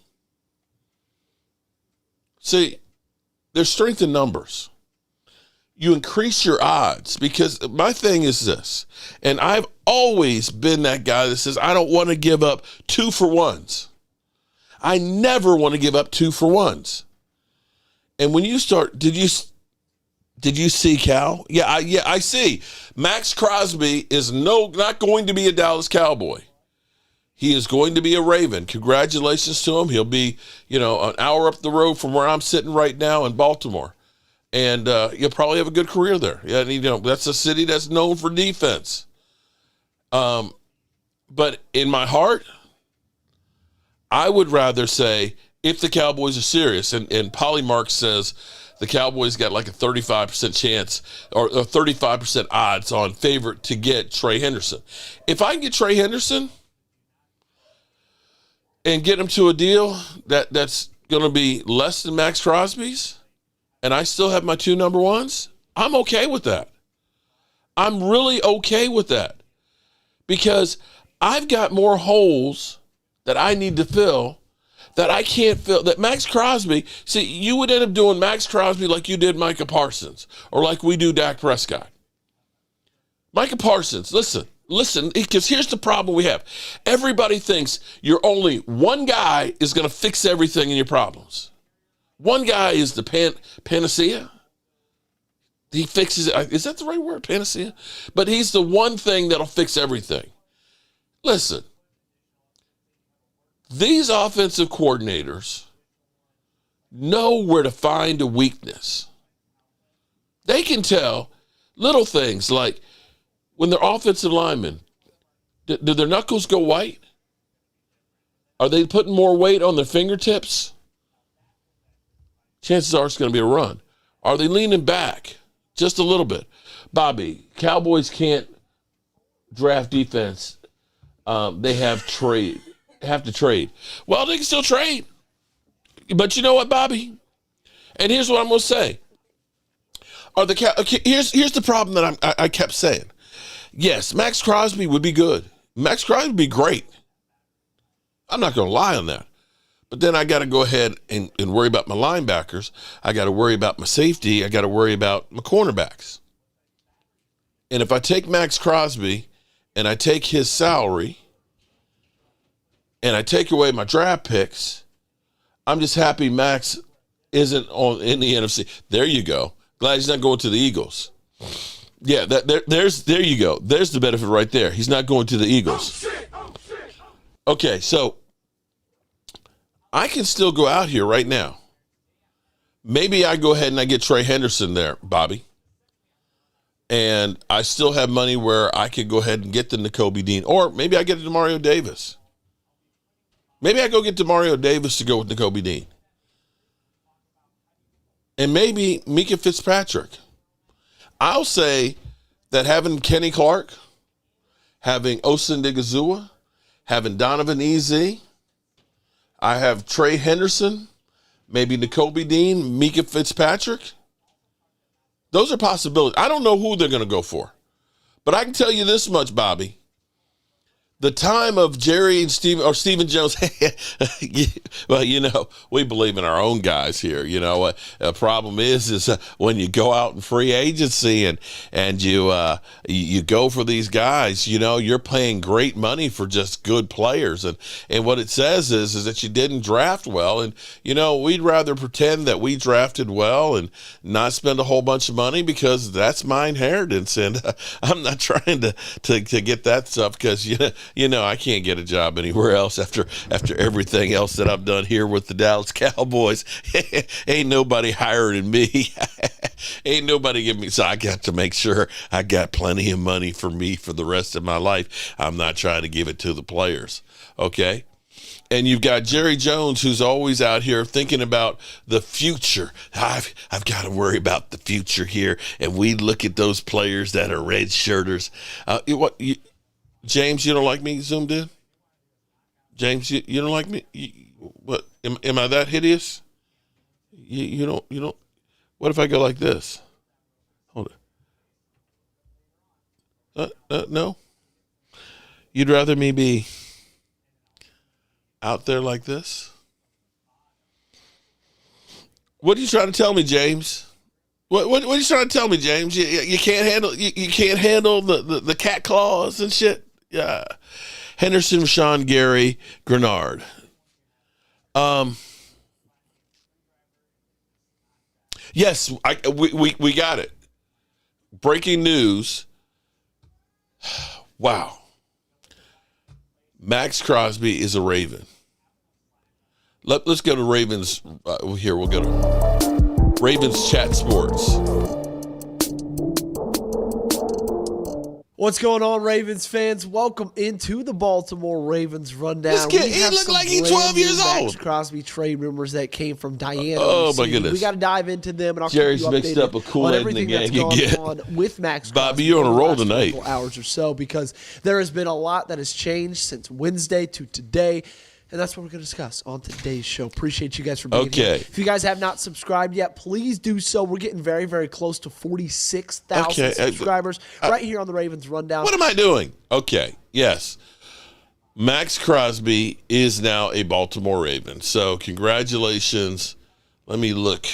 Speaker 5: See, there's strength in numbers. You increase your odds, because my thing is this, and I've always been that guy that says I don't want to give up 2-for-1s. I never want to give up 2-for-1s. And when you start, did you see Cal? Yeah, I see. Maxx Crosby is not going to be a Dallas Cowboy. He is going to be a Raven. Congratulations to him. He'll be, an hour up the road from where I'm sitting right now in Baltimore. And you'll probably have a good career there. Yeah, that's a city that's known for defense. But in my heart, I would rather say, if the Cowboys are serious, and Polymark says the Cowboys got like a 35% chance or 35% odds on favorite to get Trey Henderson. If I can get Trey Henderson and get him to a deal that's going to be less than Maxx Crosby's, and I still have my 2 number ones, I'm okay with that. I'm really okay with that, because I've got more holes that I need to fill that I can't fill. That Maxx Crosby, see, you would end up doing Maxx Crosby like you did Micah Parsons, or like we do Dak Prescott. Micah Parsons, listen, because here's the problem we have. Everybody thinks you're only one guy is going to fix everything in your problems. One guy is the panacea. He fixes it. Is that the right word, panacea? But he's the one thing that'll fix everything. Listen, these offensive coordinators know where to find a weakness. They can tell little things like when their offensive linemen, do their knuckles go white? Are they putting more weight on their fingertips? Chances are it's going to be a run. Are they leaning back just a little bit? Bobby, Cowboys can't draft defense. They have to trade. Well, they can still trade. But you know what, Bobby? And here's what I'm going to say. Here's the problem that I kept saying. Yes, Maxx Crosby would be good. Maxx Crosby would be great. I'm not going to lie on that. But then I got to go ahead and worry about my linebackers. I got to worry about my safety. I got to worry about my cornerbacks. And if I take Maxx Crosby and I take his salary and I take away my draft picks, I'm just happy Maxx isn't in the NFC. There you go. Glad he's not going to the Eagles. Yeah, there you go. There's the benefit right there. He's not going to the Eagles. Okay, so I can still go out here right now. Maybe I go ahead and I get Trey Henderson there, Bobby. And I still have money where I could go ahead and get the Nakobe Dean. Or maybe I get DeMario Davis. Maybe I go get DeMario Davis to go with Nakobe Dean. And maybe Mika Fitzpatrick. I'll say that having Kenny Clark, having Osin Digizua, having Donovan Easy, I have Trey Henderson, maybe Nakobe Dean, Mika Fitzpatrick. Those are possibilities. I don't know who they're going to go for. But I can tell you this much, Bobby. The time of Jerry and Stephen Jones, well, we believe in our own guys here. A problem is when you go out in free agency and you go for these guys, you're paying great money for just good players. And what it says is that you didn't draft well. And, we'd rather pretend that we drafted well and not spend a whole bunch of money, because that's my inheritance. And I'm not trying to get that stuff, because, I can't get a job anywhere else after everything else that I've done here with the Dallas Cowboys. Ain't nobody hiring me. Ain't nobody giving me. So I got to make sure I got plenty of money for me for the rest of my life. I'm not trying to give it to the players. Okay. And you've got Jerry Jones, who's always out here thinking about the future. I've got to worry about the future here. And we look at those players that are red shirters. James, you don't like me zoomed in? James, you don't like me? What? Am I that hideous? You don't. What if I go like this? Hold it. No. You'd rather me be out there like this? What are you trying to tell me, James? What are you trying to tell me, James? You can't handle the cat claws and shit. Yeah. Henderson, Rashawn Gary, Grenard. Yes, we got it. Breaking news. Wow. Maxx Crosby is a Raven. Let's go to Ravens. Here, we'll go to Ravens Chat Sports.
Speaker 8: What's going on, Ravens fans? Welcome into the Baltimore Ravens rundown.
Speaker 5: This kid, he looked like he's 12 years old.
Speaker 8: Maxx Crosby trade rumors that came from Diana.
Speaker 5: Oh, my goodness.
Speaker 8: We got to dive into them, and I'll
Speaker 5: Jerry's
Speaker 8: keep you
Speaker 5: mixed
Speaker 8: updated
Speaker 5: up a Kool-Aid
Speaker 8: on
Speaker 5: in the
Speaker 8: everything
Speaker 5: gang
Speaker 8: that's
Speaker 5: again.
Speaker 8: gone on with Maxx Crosby.
Speaker 5: Bobby, you're on a roll
Speaker 8: over the last
Speaker 5: tonight.
Speaker 8: couple hours or so, because there has been a lot that has changed since Wednesday to today. And that's what we're going to discuss on today's show. Appreciate you guys for being here. If you guys have not subscribed yet, please do so. We're getting very, very close to 46,000 subscribers right here on the Ravens Rundown.
Speaker 5: What am I doing? Okay, yes. Maxx Crosby is now a Baltimore Raven. So congratulations. Let me look.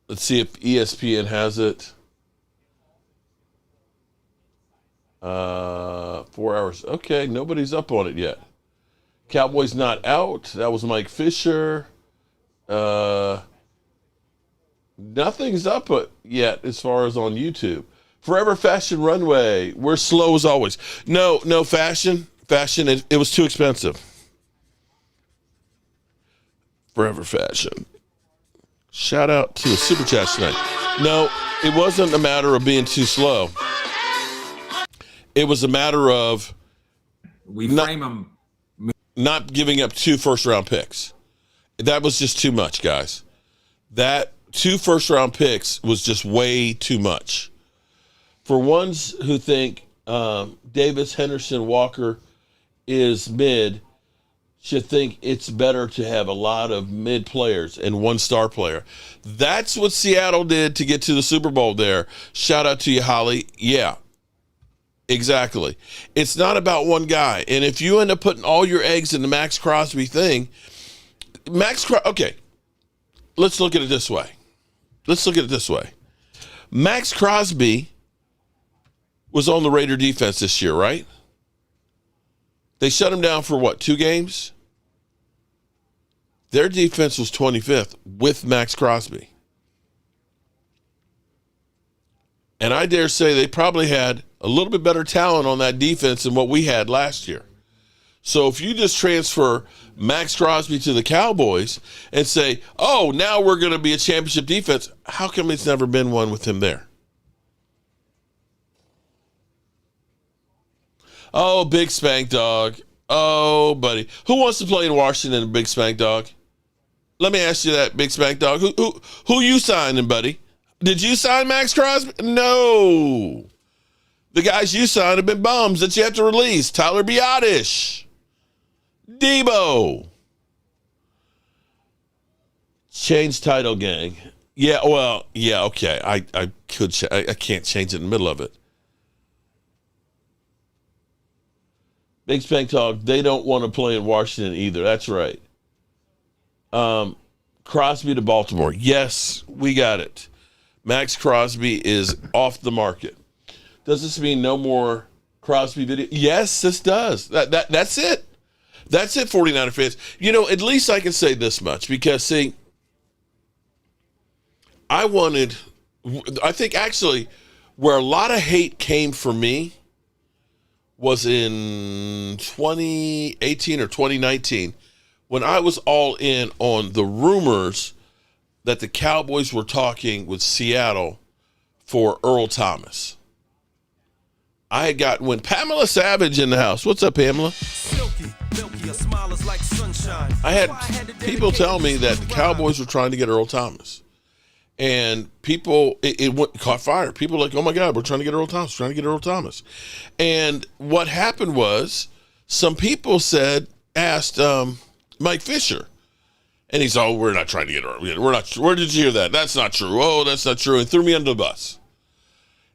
Speaker 5: Let's see if ESPN has it. 4 hours. Okay, nobody's up on it yet. Cowboys not out. That was Mike Fisher. Nothing's up yet as far as on YouTube. Forever Fashion Runway. We're slow as always. No fashion. It was too expensive. Forever Fashion. Shout out to the Super Chat tonight. No, it wasn't a matter of being too slow. It was a matter of not giving up 2 first-round picks. That was just too much, guys. That 2 first-round picks was just way too much. For ones who think Davis, Henderson, Walker is mid, should think it's better to have a lot of mid players and 1 star player. That's what Seattle did to get to the Super Bowl there. Shout out to you, Holly. Yeah. Exactly. It's not about one guy. And if you end up putting all your eggs in the Maxx Crosby thing, okay, let's look at it this way. Maxx Crosby was on the Raider defense this year, right? They shut him down for what, 2 games? Their defense was 25th with Maxx Crosby. And I dare say they probably had a little bit better talent on that defense than what we had last year. So if you just transfer Maxx Crosby to the Cowboys and say, oh, now we're going to be a championship defense, how come it's never been one with him there? Oh, Big Spank Dog. Oh, buddy. Who wants to play in Washington, Big Spank Dog? Let me ask you that, Big Spank Dog. Who you signing, buddy? Did you sign Maxx Crosby? No. The guys you signed have been bums that you have to release. Tyler Biadasz. Debo. Change title, gang. Yeah, well, yeah, okay. I can't change it in the middle of it. Big Spank Talk, they don't want to play in Washington either. That's right. Crosby to Baltimore. Yes, we got it. Maxx Crosby is off the market. Does this mean no more Crosby video? Yes, this does. That's it. That's it, 49er fans. You know, at least I can say this much because, see, I think actually where a lot of hate came for me was in 2018 or 2019 when I was all in on the rumors that the Cowboys were talking with Seattle for Earl Thomas. I had got when Pamela Savage in the house. What's up, Pamela? I had people tell me that the Cowboys were trying to get Earl Thomas. And people, it caught fire. People were like, oh my God, we're trying to get Earl Thomas. And what happened was some people asked Mike Fisher, And he's, oh, we're not trying to get her. We're not. Where did you hear that? That's not true. Oh, that's not true. And threw me under the bus.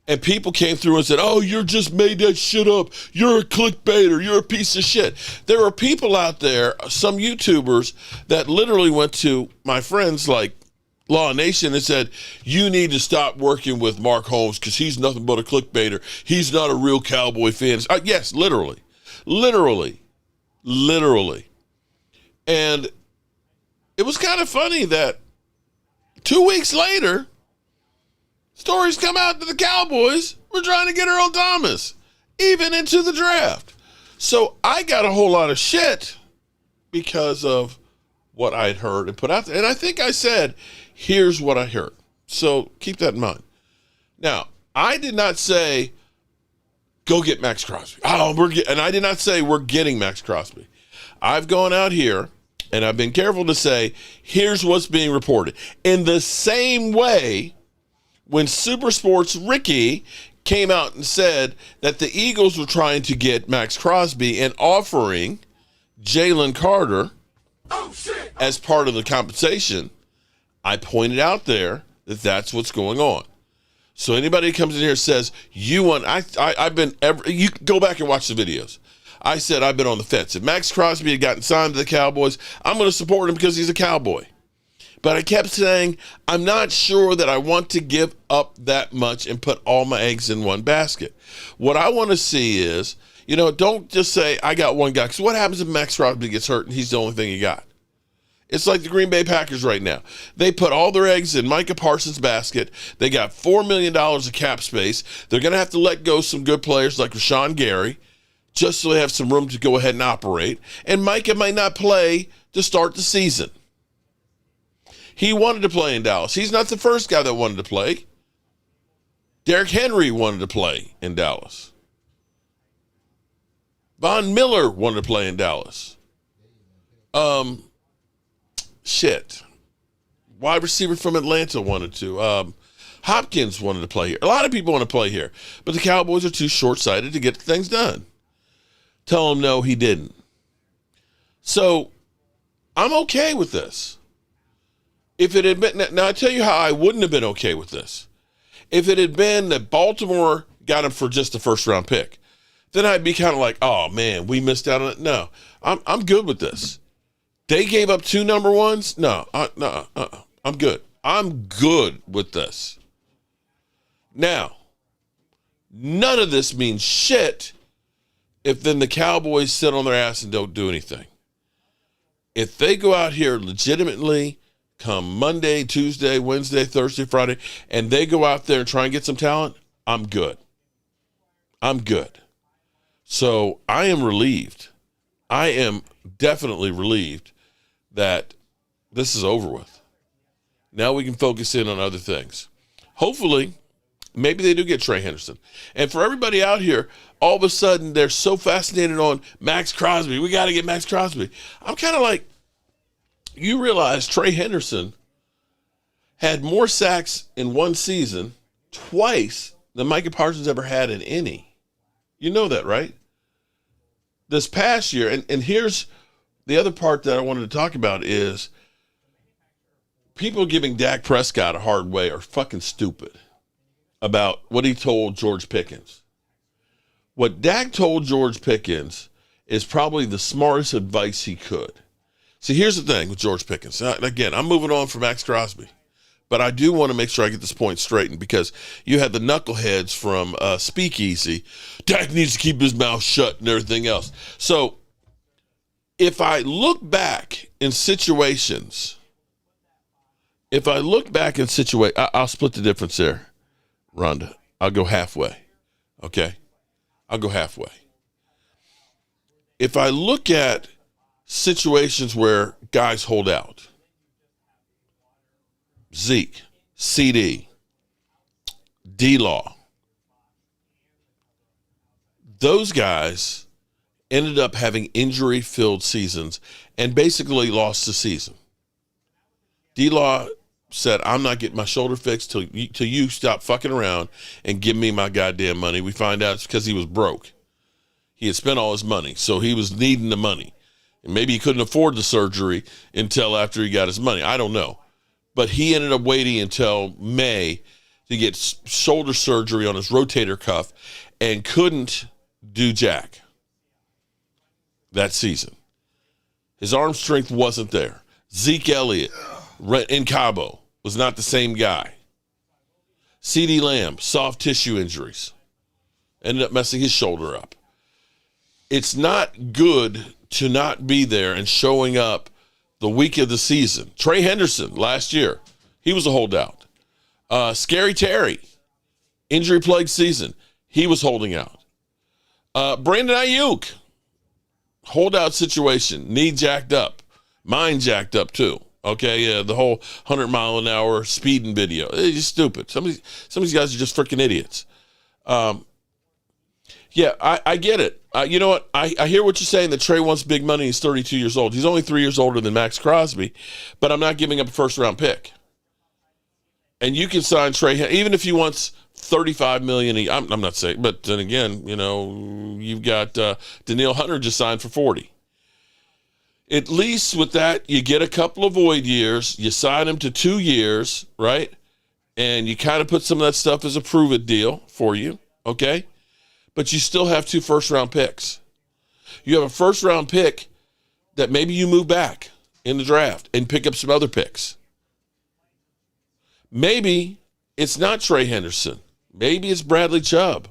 Speaker 5: And people came through and said, oh, you just made that shit up. You're a clickbaiter. You're a piece of shit. There are people out there, some YouTubers, that literally went to my friends like Law Nation and said, you need to stop working with Mark Holmes because he's nothing but a clickbaiter. He's not a real Cowboy fan. Yes, literally. And it was kind of funny that 2 weeks later, stories come out that the Cowboys were trying to get Earl Thomas, even into the draft. So I got a whole lot of shit because of what I'd heard and put out there. And I think I said, here's what I heard. So keep that in mind. Now, I did not say, go get Maxx Crosby. And I did not say we're getting Maxx Crosby. I've gone out here and I've been careful to say, here's what's being reported. In the same way, when Supersports Ricky came out and said that the Eagles were trying to get Maxx Crosby and offering Jalen Carter as part of the compensation, I pointed out there that that's what's going on. So anybody who comes in here and says, you go back and watch the videos. I said I've been on the fence. If Maxx Crosby had gotten signed to the Cowboys, I'm going to support him because he's a Cowboy. But I kept saying, I'm not sure that I want to give up that much and put all my eggs in one basket. What I want to see is, don't just say, I got one guy. Because what happens if Maxx Crosby gets hurt and he's the only thing you got? It's like the Green Bay Packers right now. They put all their eggs in Micah Parsons' basket. They got $4 million of cap space. They're going to have to let go some good players like Rashawn Gary just so they have some room to go ahead and operate. And Micah might not play to start the season. He wanted to play in Dallas. He's not the first guy that wanted to play. Derrick Henry wanted to play in Dallas. Von Miller wanted to play in Dallas. Wide receiver from Atlanta wanted to. Hopkins wanted to play here. A lot of people want to play here. But the Cowboys are too short-sighted to get things done. Tell him no, he didn't. So I'm okay with this. If it had been, now I tell you how I wouldn't have been okay with this. If it had been that Baltimore got him for just a first-round pick, then I'd be kind of like, oh man, we missed out on it. No, I'm good with this. They gave up 2 number ones. No, I'm good. I'm good with this. Now, none of this means shit if then the Cowboys sit on their ass and don't do anything. If they go out here legitimately come Monday, Tuesday, Wednesday, Thursday, Friday, and they go out there and try and get some talent, I'm good. So I am relieved. I am definitely relieved that this is over with. Now we can focus in on other things. Hopefully, maybe they do get Trey Henderson. And for everybody out here, all of a sudden they're so fascinated on Maxx Crosby. We got to get Maxx Crosby. I'm kind of like, you realize Trey Henderson had more sacks in one season twice than Micah Parsons ever had in any. You know that, right? This past year, and here's the other part that I wanted to talk about is people giving Dak Prescott a hard way are fucking stupid about what he told George Pickens. What Dak told George Pickens is probably the smartest advice he could. See, here's the thing with George Pickens. Again, I'm moving on from Maxx Crosby, but I do want to make sure I get this point straightened because you had the knuckleheads from Speakeasy. Dak needs to keep his mouth shut and everything else. So if I look back in situations, I'll split the difference there, Rhonda. I'll go halfway, okay? I'll go halfway. If I look at situations where guys hold out, Zeke, CD, D-Law, those guys ended up having injury-filled seasons and basically lost the season. D-Law said, I'm not getting my shoulder fixed till you stop fucking around and give me my goddamn money. We find out it's because he was broke. He had spent all his money, so he was needing the money. Maybe he couldn't afford the surgery until after he got his money. I don't know. But he ended up waiting until May to get shoulder surgery on his rotator cuff and couldn't do jack that season. His arm strength wasn't there. Zeke Elliott in Cabo was not the same guy. CeeDee Lamb, soft tissue injuries. Ended up messing his shoulder up. It's not good to not be there and showing up the week of the season. Trey Henderson last year, he was a holdout. Scary Terry, injury-plagued season, he was holding out. Brandon Ayuk, holdout situation, knee jacked up, mind jacked up too. Okay, the whole 100-mile-an-hour speeding video. It's just stupid. Some of these guys are just freaking idiots. Yeah, I get it. You know what? I hear what you're saying that Trey wants big money. He's 32 years old. He's only 3 years older than Maxx Crosby, but I'm not giving up a first-round pick. And you can sign Trey, even if he wants $35 million. I'm not saying, but then again, you've got Danielle Hunter just signed for $40. At least with that, you get a couple of void years. You sign him to 2 years, right? And you kind of put some of that stuff as a prove-it deal for you, okay? But you still have 2 first-round picks. You have a first-round pick that maybe you move back in the draft and pick up some other picks. Maybe it's not Trey Henderson. Maybe it's Bradley Chubb.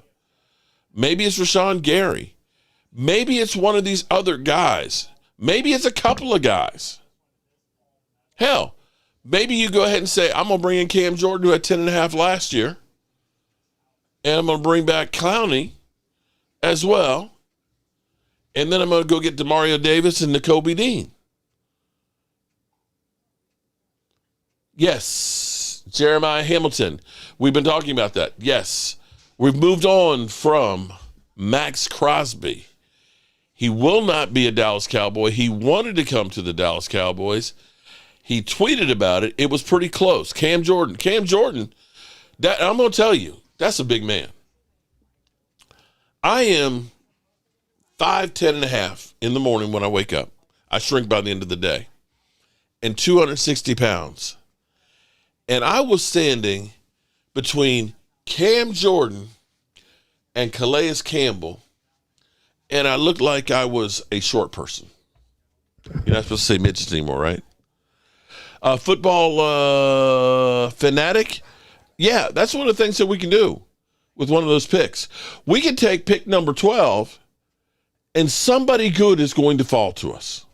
Speaker 5: Maybe it's Rashawn Gary. Maybe it's one of these other guys. Maybe it's a couple of guys. Hell, maybe you go ahead and say, I'm going to bring in Cam Jordan, who had 10.5 last year, and I'm going to bring back Clowney as well, and then I'm going to go get Demario Davis and Nakobe Dean. Yes, Jeremiah Hamilton. We've been talking about that. Yes, we've moved on from Maxx Crosby. He will not be a Dallas Cowboy. He wanted to come to the Dallas Cowboys. He tweeted about it. It was pretty close. Cam Jordan, that I'm going to tell you, that's a big man. I am 5'10.5" in the morning when I wake up. I shrink by the end of the day. And 260 pounds. And I was standing between Cam Jordan and Calais Campbell, and I looked like I was a short person. You're not supposed to say midgets anymore, right? Football fanatic? Yeah, that's one of the things that we can do with one of those picks. We can take pick number 12, and somebody good is going to fall to us.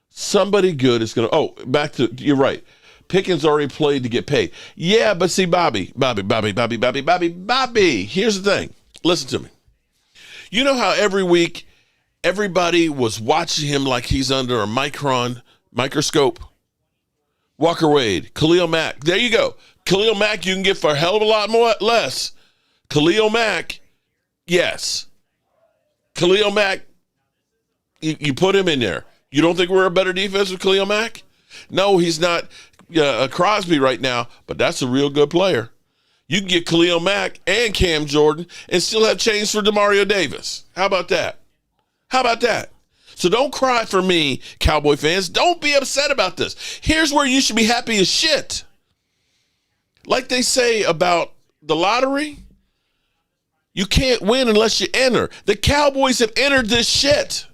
Speaker 5: Somebody good is going to, back to, you're right. Pickens already played to get paid. Yeah, but see, Bobby. Here's the thing. Listen to me. You know how every week everybody was watching him like he's under a microscope? Walker Wade, Khalil Mack. There you go. Khalil Mack you can get for a hell of a lot more less. Khalil Mack, yes. Khalil Mack, you put him in there. You don't think we're a better defense with Khalil Mack? No, he's not a Crosby right now, but that's a real good player. You can get Khalil Mack and Cam Jordan and still have change for Demario Davis. How about that? So don't cry for me, Cowboy fans. Don't be upset about this. Here's where you should be happy as shit. Like they say about the lottery, you can't win unless you enter. The Cowboys have entered this shit.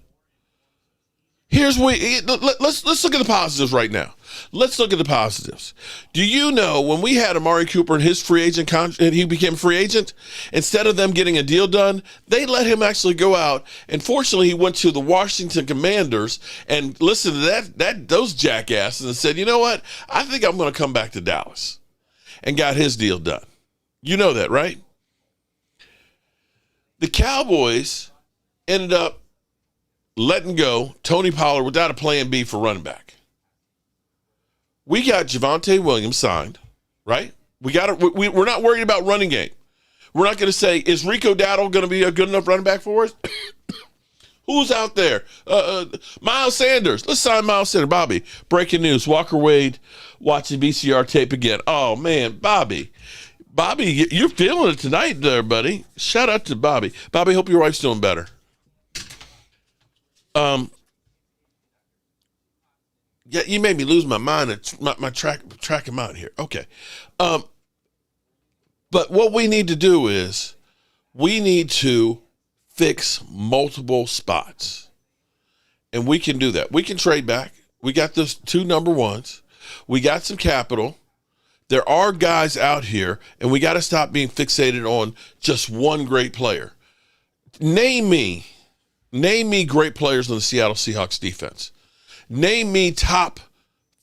Speaker 5: Let's look at the positives right now. Let's look at the positives. Do you know when we had Amari Cooper in his free agent contract and he became free agent, instead of them getting a deal done, they let him actually go out. And fortunately, he went to the Washington Commanders and listened to those jackasses and said, you know what? I think I'm going to come back to Dallas, and got his deal done. You know that, right? The Cowboys ended up letting go Tony Pollard without a plan B for running back. We got Javonte Williams signed, right? We're not worried about running game. We're not going to say, is Rico Dowdle going to be a good enough running back for us? Who's out there? Miles Sanders. Let's sign Miles Sanders. Bobby, breaking news. Walker Wade watching VCR tape again. Oh, man, Bobby, you're feeling it tonight there, buddy. Shout out to Bobby. Bobby, hope your wife's doing better. Yeah, you made me lose my mind and my track him out here. Okay. But what we need to do is we need to fix multiple spots. And we can do that. We can trade back. We got those 2 number ones. We got some capital. There are guys out here, and we got to stop being fixated on just one great player. Name me great players on the Seattle Seahawks defense. Name me top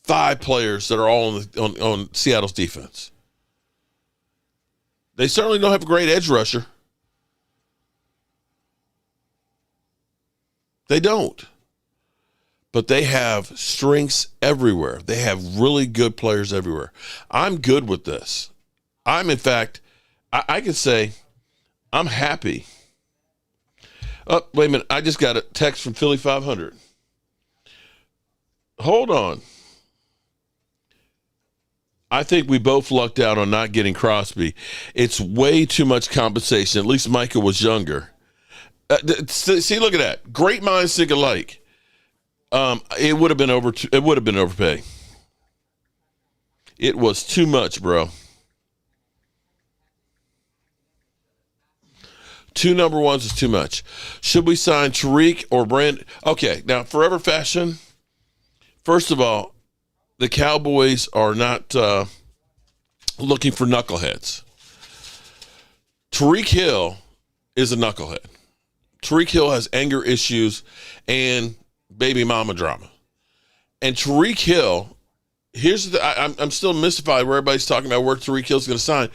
Speaker 5: 5 players that are all on Seattle's defense. They certainly don't have a great edge rusher. They don't. But they have strengths everywhere. They have really good players everywhere. I'm good with this. In fact, I can say I'm happy. Oh, wait a minute. I just got a text from Philly 500. Hold on. I think we both lucked out on not getting Crosby. It's way too much compensation. At least Micah was younger. See, look at that. Great minds think alike. It would have been overpay. It was too much, bro. 2 number ones is too much. Should we sign Tariq or Brandon? Okay, now forever fashion. First of all, the Cowboys are not looking for knuckleheads. Tariq Hill is a knucklehead. Tariq Hill has anger issues and baby mama drama. And Tariq Hill, I'm still mystified where everybody's talking about where Tariq Hill's going to sign.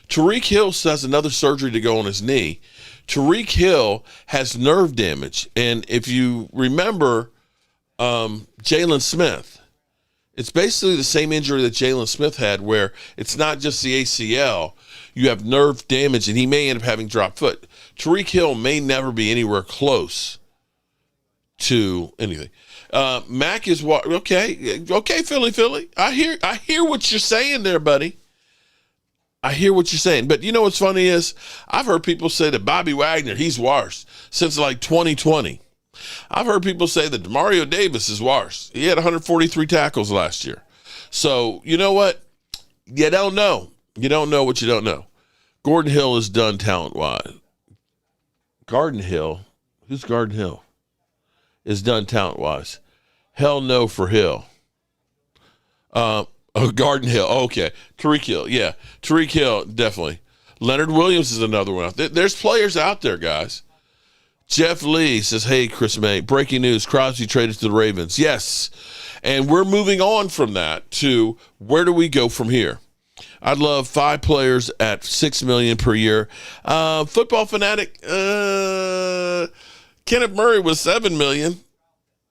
Speaker 5: Tariq Hill has another surgery to go on his knee. Tariq Hill has nerve damage. And if you remember Jalen Smith, it's basically the same injury that Jalen Smith had, where it's not just the ACL. You have nerve damage, and he may end up having drop foot. Tariq Hill may never be anywhere close to anything. Mac is what? Okay, Philly. I hear what you're saying there, buddy. I hear what you're saying. But you know what's funny is I've heard people say that Bobby Wagner, he's worse since like 2020. I've heard people say that Demario Davis is worse. He had 143 tackles last year. So you know what? You don't know. You don't know what you don't know. Gordon Hill is done talent-wise. Garden Hill? Who's Garden Hill? Is done talent-wise. Hell no for Hill. Garden Hill. Okay. Tariq Hill. Yeah. Tariq Hill, definitely. Leonard Williams is another one. There's players out there, guys. Jeff Lee says, hey, Chris May, breaking news, Crosby traded to the Ravens. Yes. And we're moving on from that to where do we go from here? I'd love 5 players at $6 million per year. Football Fanatic, Kenneth Murray was $7 million.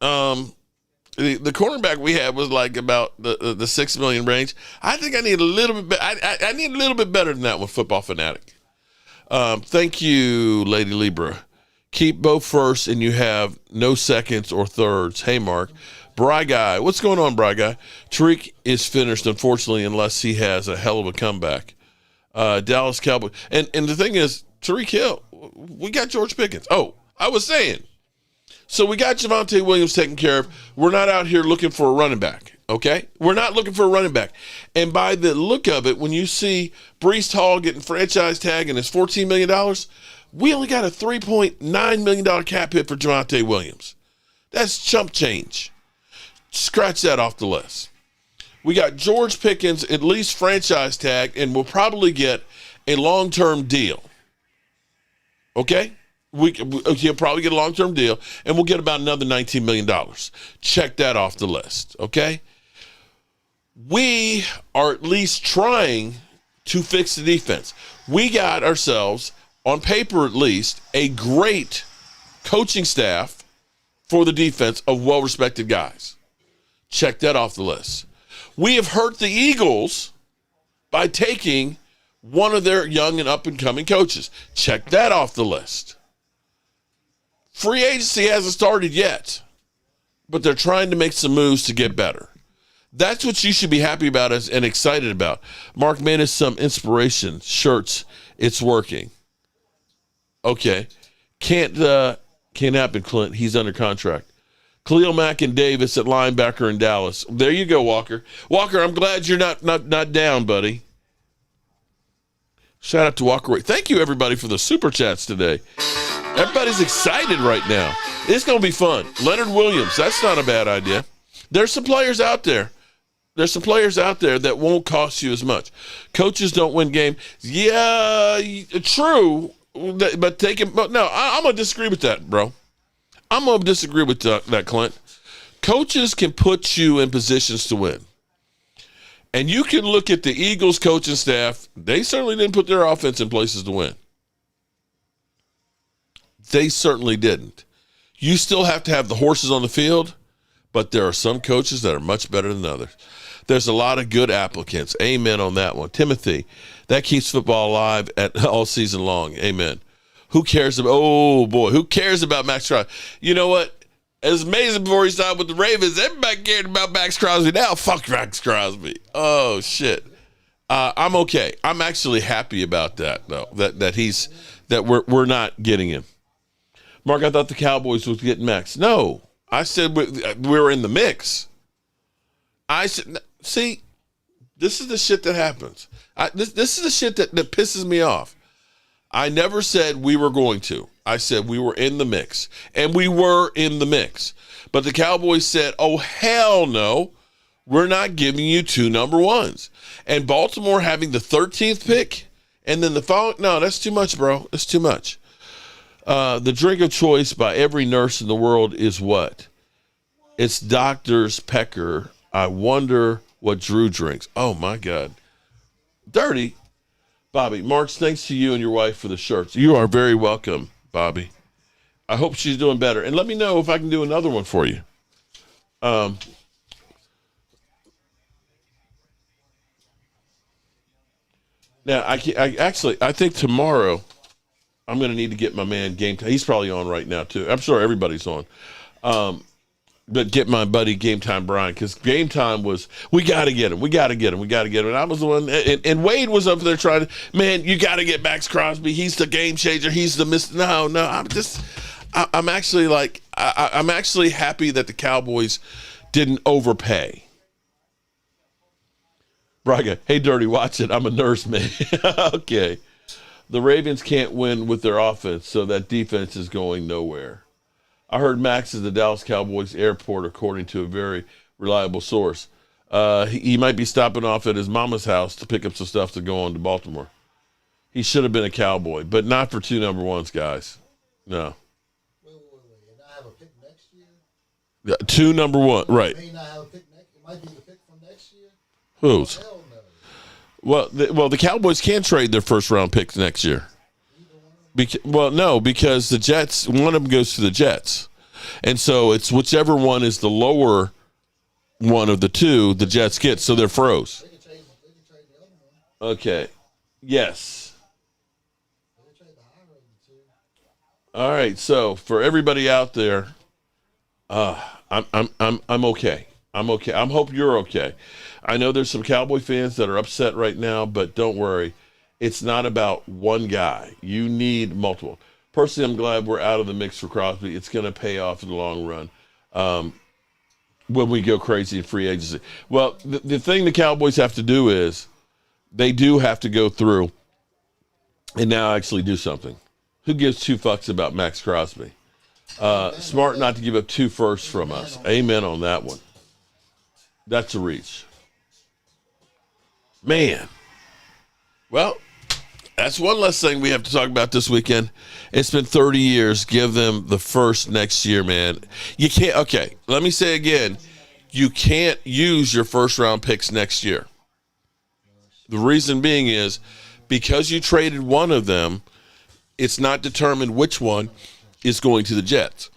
Speaker 5: The cornerback we had was like about the $6 million range. I think I need a little bit. I need a little bit better than that with Football Fanatic. Thank you, Lady Libra. Keep both first, and you have no seconds or thirds. Hey, Mark. Bry Guy. What's going on, Bry Guy? Tariq is finished, unfortunately, unless he has a hell of a comeback. Dallas Cowboys. And the thing is, Tariq Hill, we got George Pickens. Oh, I was saying. So we got Javonte Williams taken care of. We're not out here looking for a running back, okay? We're not looking for a running back. And by the look of it, when you see Breece Hall getting franchise tag and it's $14 million, we only got a $3.9 million cap hit for Javonte Williams. That's chump change. Scratch that off the list. We got George Pickens, at least franchise tag, and we'll probably get a long-term deal. Okay? He'll probably get a long-term deal, and we'll get about another $19 million. Check that off the list, okay? We are at least trying to fix the defense. We got ourselves, on paper at least, a great coaching staff for the defense of well-respected guys. Check that off the list. We have hurt the Eagles by taking one of their young and up-and-coming coaches. Check that off the list. Free agency hasn't started yet, but they're trying to make some moves to get better. That's what you should be happy about and excited about. Mark made us some inspiration shirts. It's working. Okay. Can't happen, Clint. He's under contract. Khalil Mack and Davis at linebacker in Dallas. There you go, Walker. Walker, I'm glad you're not down, buddy. Shout out to Walker. Thank you, everybody, for the super chats today. Everybody's excited right now. It's going to be fun. Leonard Williams, that's not a bad idea. There's some players out there. There's some players out there that won't cost you as much. Coaches don't win games. Yeah, true. But no, I'm going to disagree with that, bro. I'm going to disagree with that, Clint. Coaches can put you in positions to win. And you can look at the Eagles coaching staff. They certainly didn't put their offense in places to win. They certainly didn't. You still have to have the horses on the field, but there are some coaches that are much better than others. There's a lot of good applicants. Amen on that one. Timothy, that keeps football alive all season long. Amen. Who cares about Maxx Crosby? You know what? As amazing before he signed with the Ravens, everybody cared about Maxx Crosby. Now, fuck Maxx Crosby. Oh, shit. I'm okay. I'm actually happy about that, though, that we're not getting him. Mark, I thought the Cowboys was getting Maxx. No. I said we were in the mix. I said, see, this is the shit that happens. This is the shit that pisses me off. I never said we were going to. I said we were in the mix. And we were in the mix. But the Cowboys said, oh, hell no. We're not giving you 2 number ones. And Baltimore having the 13th pick and then the following. No, that's too much, bro. It's too much. The drink of choice by every nurse in the world is what? It's Doctor's Pecker. I wonder what Drew drinks. Oh, my God. Dirty. Bobby, Marks, thanks to you and your wife for the shirts. You are very welcome, Bobby. I hope she's doing better. And let me know if I can do another one for you. Now, I think tomorrow I'm going to need to get my man Game Time. He's probably on right now, too. I'm sure everybody's on. But get my buddy Game Time Brian, because Game Time was, we got to get him. And I was the one, and Wade was up there trying to, man, you got to get Maxx Crosby. He's the game changer. He's the I'm actually happy that the Cowboys didn't overpay. Braga, hey, Dirty, watch it. I'm a nurse, man. Okay. The Ravens can't win with their offense, so that defense is going nowhere. I heard Maxx is the Dallas Cowboys airport, according to a very reliable source. He might be stopping off at his mama's house to pick up some stuff to go on to Baltimore. He should have been a Cowboy, but not for 2 number ones, guys. No.
Speaker 7: Wait. And I have a pick next year?
Speaker 5: Yeah, 2 number one, right.
Speaker 7: May not have a pick next. It might be the pick from next year.
Speaker 5: Whose?
Speaker 7: Hell no.
Speaker 5: Well, the Cowboys can trade their first-round picks next year. Because the Jets, one of them goes to the Jets. And so it's whichever one is the lower one of the 2, the Jets get, so they're froze.
Speaker 7: They can trade the other one.
Speaker 5: Okay. Yes.
Speaker 7: They can trade the higher of the 2.
Speaker 5: All right, so for everybody out there, I'm okay. I'm okay. I hope you're okay. I know there's some Cowboy fans that are upset right now, but don't worry. It's not about one guy. You need multiple. Personally, I'm glad we're out of the mix for Crosby. It's going to pay off in the long run when we go crazy in free agency. Well, the thing the Cowboys have to do is they do have to go through and now actually do something. Who gives 2 fucks about Maxx Crosby? Smart not to give up 2 firsts from us. Amen on that one. That's a reach. Man. Well, that's one less thing we have to talk about this weekend. It's been 30 years. Give them the first next year, man. You can't, okay, let me say again. You can't use your first-round picks next year. The reason being is because you traded one of them, it's not determined which one is going to the Jets.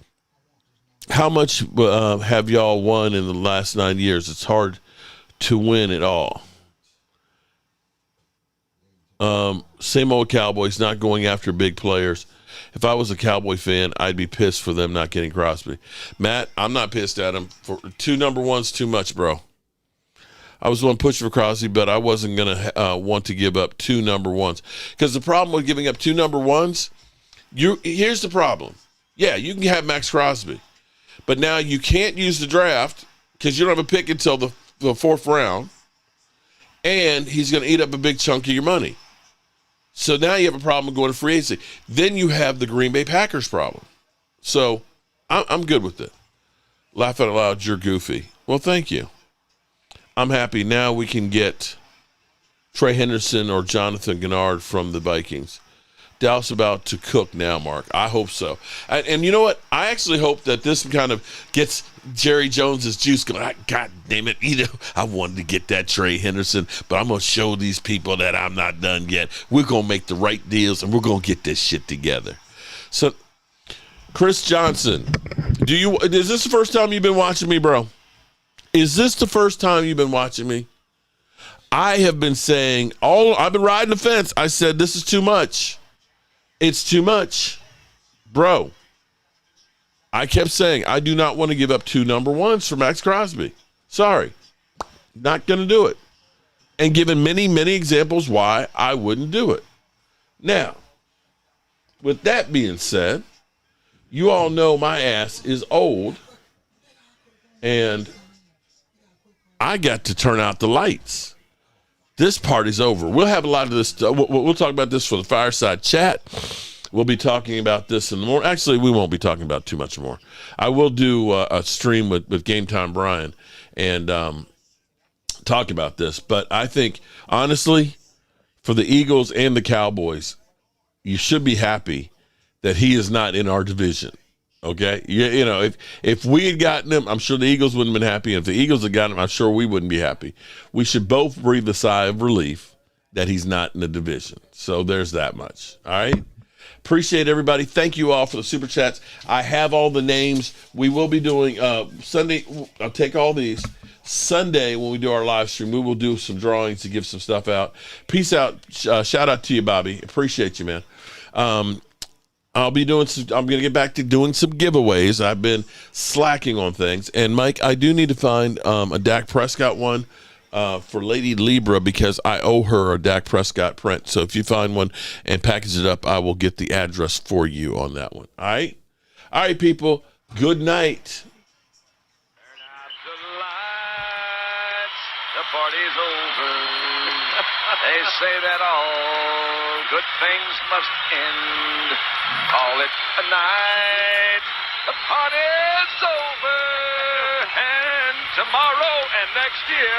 Speaker 5: How much have y'all won in the last 9 years? It's hard to win it all. Same old Cowboys, not going after big players. If I was a Cowboy fan, I'd be pissed for them not getting Crosby. Matt, I'm not pissed at him. For 2 number ones, too much, bro. I was one pushing for Crosby, but I wasn't going to want to give up 2 number ones. Because the problem with giving up 2 number ones, here's the problem. Yeah, you can have Maxx Crosby. but now you can't use the draft because you don't have a pick until the 4th round, and he's going to eat up a big chunk of your money. So now you have a problem going to free agency. Then you have the Green Bay Packers problem. So I'm good with it. Laugh out loud, you're goofy. Well, thank you. I'm happy now we can get Trey Henderson or Jonathan Gennard from the Vikings. Dallas about to cook now, Mark. I hope so. And you know what? I actually hope that this kind of gets Jerry Jones's juice going. God damn it. I wanted to get that Trey Henderson, but I'm going to show these people that I'm not done yet. We're going to make the right deals, and we're going to get this shit together. So, Chris Johnson, is this the first time you've been watching me, bro? Is this the first time you've been watching me? I have been saying, I've been riding the fence. I said, this is too much. It's too much. Bro, I kept saying, I do not want to give up 2 number ones for Maxx Crosby. Sorry. Not going to do it. And given many, many examples why I wouldn't do it. Now, with that being said, you all know my ass is old, and I got to turn out the lights. This party's over. We'll have a lot of this. We'll talk about this for the fireside chat. We'll be talking about this in the morning. Actually, we won't be talking about too much more. I will do a stream with Game Time Brian and talk about this. But I think, honestly, for the Eagles and the Cowboys, you should be happy that he is not in our division. Okay? You know, if we had gotten him, I'm sure the Eagles wouldn't have been happy. And if the Eagles had gotten him, I'm sure we wouldn't be happy. We should both breathe a sigh of relief that he's not in the division. So there's that much. All right? Appreciate everybody. Thank you all for the super chats. I have all the names. We will be doing Sunday. I'll take all these. Sunday, when we do our live stream, we will do some drawings to give some stuff out. Peace out. Shout out to you, Bobby. Appreciate you, man. I'm going to get back to doing some giveaways. I've been slacking on things. And, Mike, I do need to find a Dak Prescott one for Lady Libra because I owe her a Dak Prescott print. So if you find one and package it up, I will get the address for you on that one. All right? All right, people. Good night.
Speaker 9: Turn out the lights. The party's over. They say that all good things must end. Call it a night. The party's over. And tomorrow and next year